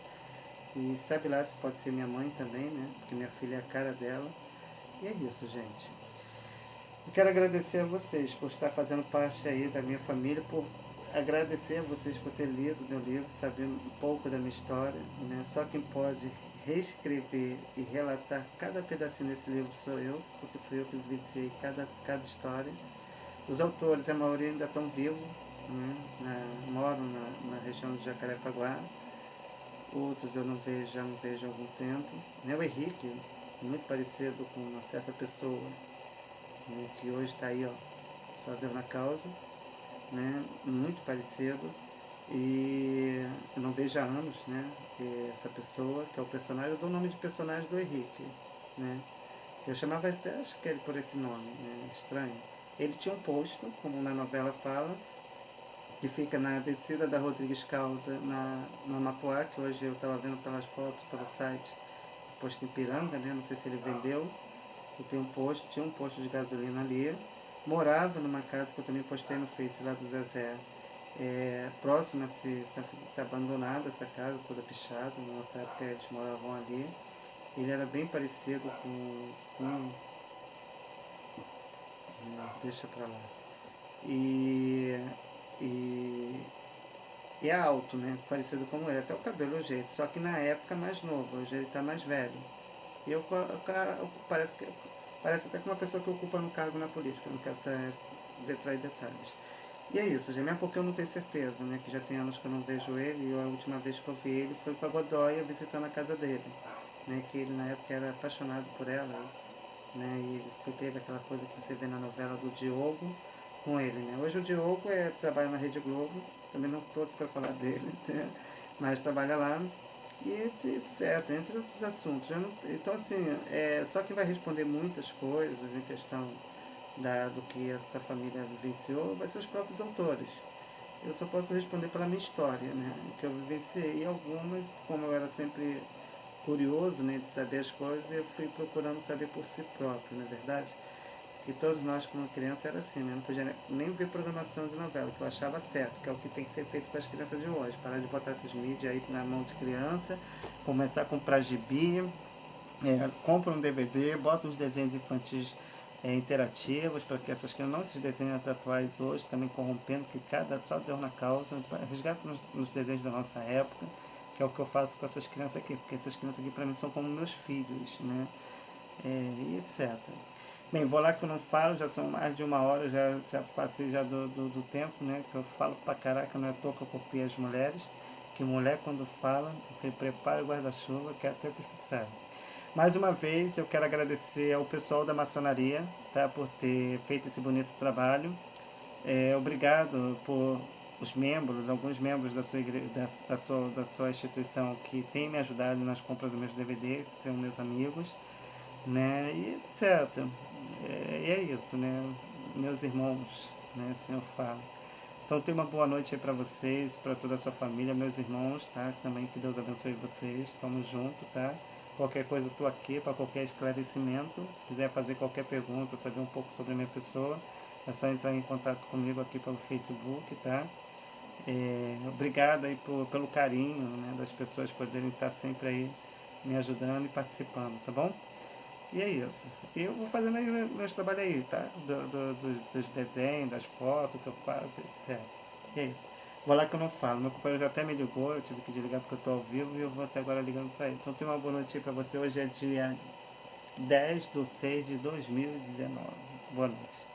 e sabe lá se pode ser minha mãe também, né, porque minha filha é a cara dela, e é isso, gente. Eu quero agradecer a vocês por estar fazendo parte aí da minha família, por agradecer a vocês por ter lido meu livro, saber um pouco da minha história, né? Só quem pode reescrever e relatar cada pedacinho desse livro sou eu, porque fui eu que vivenciei cada história. Os autores, a maioria ainda estão vivos, né? Moram na região de Jacarepaguá. Outros eu já não vejo há algum tempo. Né? O Henrique, muito parecido com uma certa pessoa, né, que hoje está aí, ó, só Deus na causa, né, muito parecido, e eu não vejo há anos, né, essa pessoa, que é o personagem, eu dou o nome de personagem do Henrique, né, eu chamava até, acho que ele por esse nome, né, estranho. Ele tinha um posto, como na novela fala, que fica na descida da Rodrigues Calda, na Mapuá, que hoje eu estava vendo pelas fotos, pelo site, posto em Piranga, né, não sei se ele vendeu, e tem tinha um posto de gasolina ali. Morava numa casa que eu também postei no Face lá do Zezé, próxima tá abandonada essa casa, toda pichada, na nossa época eles moravam ali. Ele era bem parecido deixa pra lá. E, e, e é alto, né? Parecido como ele, até o cabelo o jeito, só que na época mais novo, hoje ele tá mais velho. E eu parece até que uma pessoa que ocupa um cargo na política, não quero entrar em detalhes. E é isso, já mesmo porque eu não tenho certeza, né? Que já tem anos que eu não vejo ele, e a última vez que eu vi ele foi com a Godoya visitando a casa dele, né? Que ele na época era apaixonado por ela, né? E teve aquela coisa que você vê na novela do Diogo com ele, né? Hoje o Diogo trabalha na Rede Globo, também não estou aqui para falar dele, né? Mas trabalha lá. E certo, entre outros assuntos. Então, assim, só quem vai responder muitas coisas em questão do que essa família vivenciou vai ser os próprios autores. Eu só posso responder pela minha história, né? Que eu vivenciei algumas, como eu era sempre curioso, né, de saber as coisas, eu fui procurando saber por si próprio, não é verdade? Que todos nós, como criança, era assim, né? Não podia nem ver programação de novela, que eu achava certo, que é o que tem que ser feito com as crianças de hoje. Parar de botar essas mídias aí na mão de criança, começar a comprar gibi, compra um DVD, bota uns desenhos infantis interativos, para que essas crianças, não esses desenhos atuais hoje, também corrompendo, que só Deus na causa, resgata nos desenhos da nossa época, que é o que eu faço com essas crianças aqui, porque essas crianças aqui para mim são como meus filhos, né? E etc. Bem, vou lá que eu não falo, já são mais de uma hora, já passei já do tempo, né? Que eu falo pra caraca, não é à toa que eu copiei as mulheres, que mulher quando fala, prepara o guarda-chuva, que é até que mais uma vez eu quero agradecer ao pessoal da maçonaria, tá, por ter feito esse bonito trabalho. Obrigado por alguns membros da sua, da sua instituição que têm me ajudado nas compras dos meus DVDs, são meus amigos, né, e etc. E é isso, né, meus irmãos, né, assim eu falo. Então tenha uma boa noite aí para vocês, para toda a sua família, meus irmãos, tá? Também que Deus abençoe vocês. Tamo junto, tá? Qualquer coisa eu tô aqui para qualquer esclarecimento. Quiser fazer qualquer pergunta, saber um pouco sobre a minha pessoa, é só entrar em contato comigo aqui pelo Facebook, tá? Obrigado aí pelo carinho, né, das pessoas poderem estar sempre aí me ajudando e participando, tá bom? E é isso. E eu vou fazendo aí meus trabalhos aí, tá? Dos desenhos, das fotos que eu faço, etc. E é isso. Vou lá que eu não falo. Meu companheiro já até me ligou, eu tive que desligar porque eu tô ao vivo e eu vou até agora ligando pra ele. Então tenha uma boa noite aí pra você. Hoje é dia 10/6/2019. Boa noite.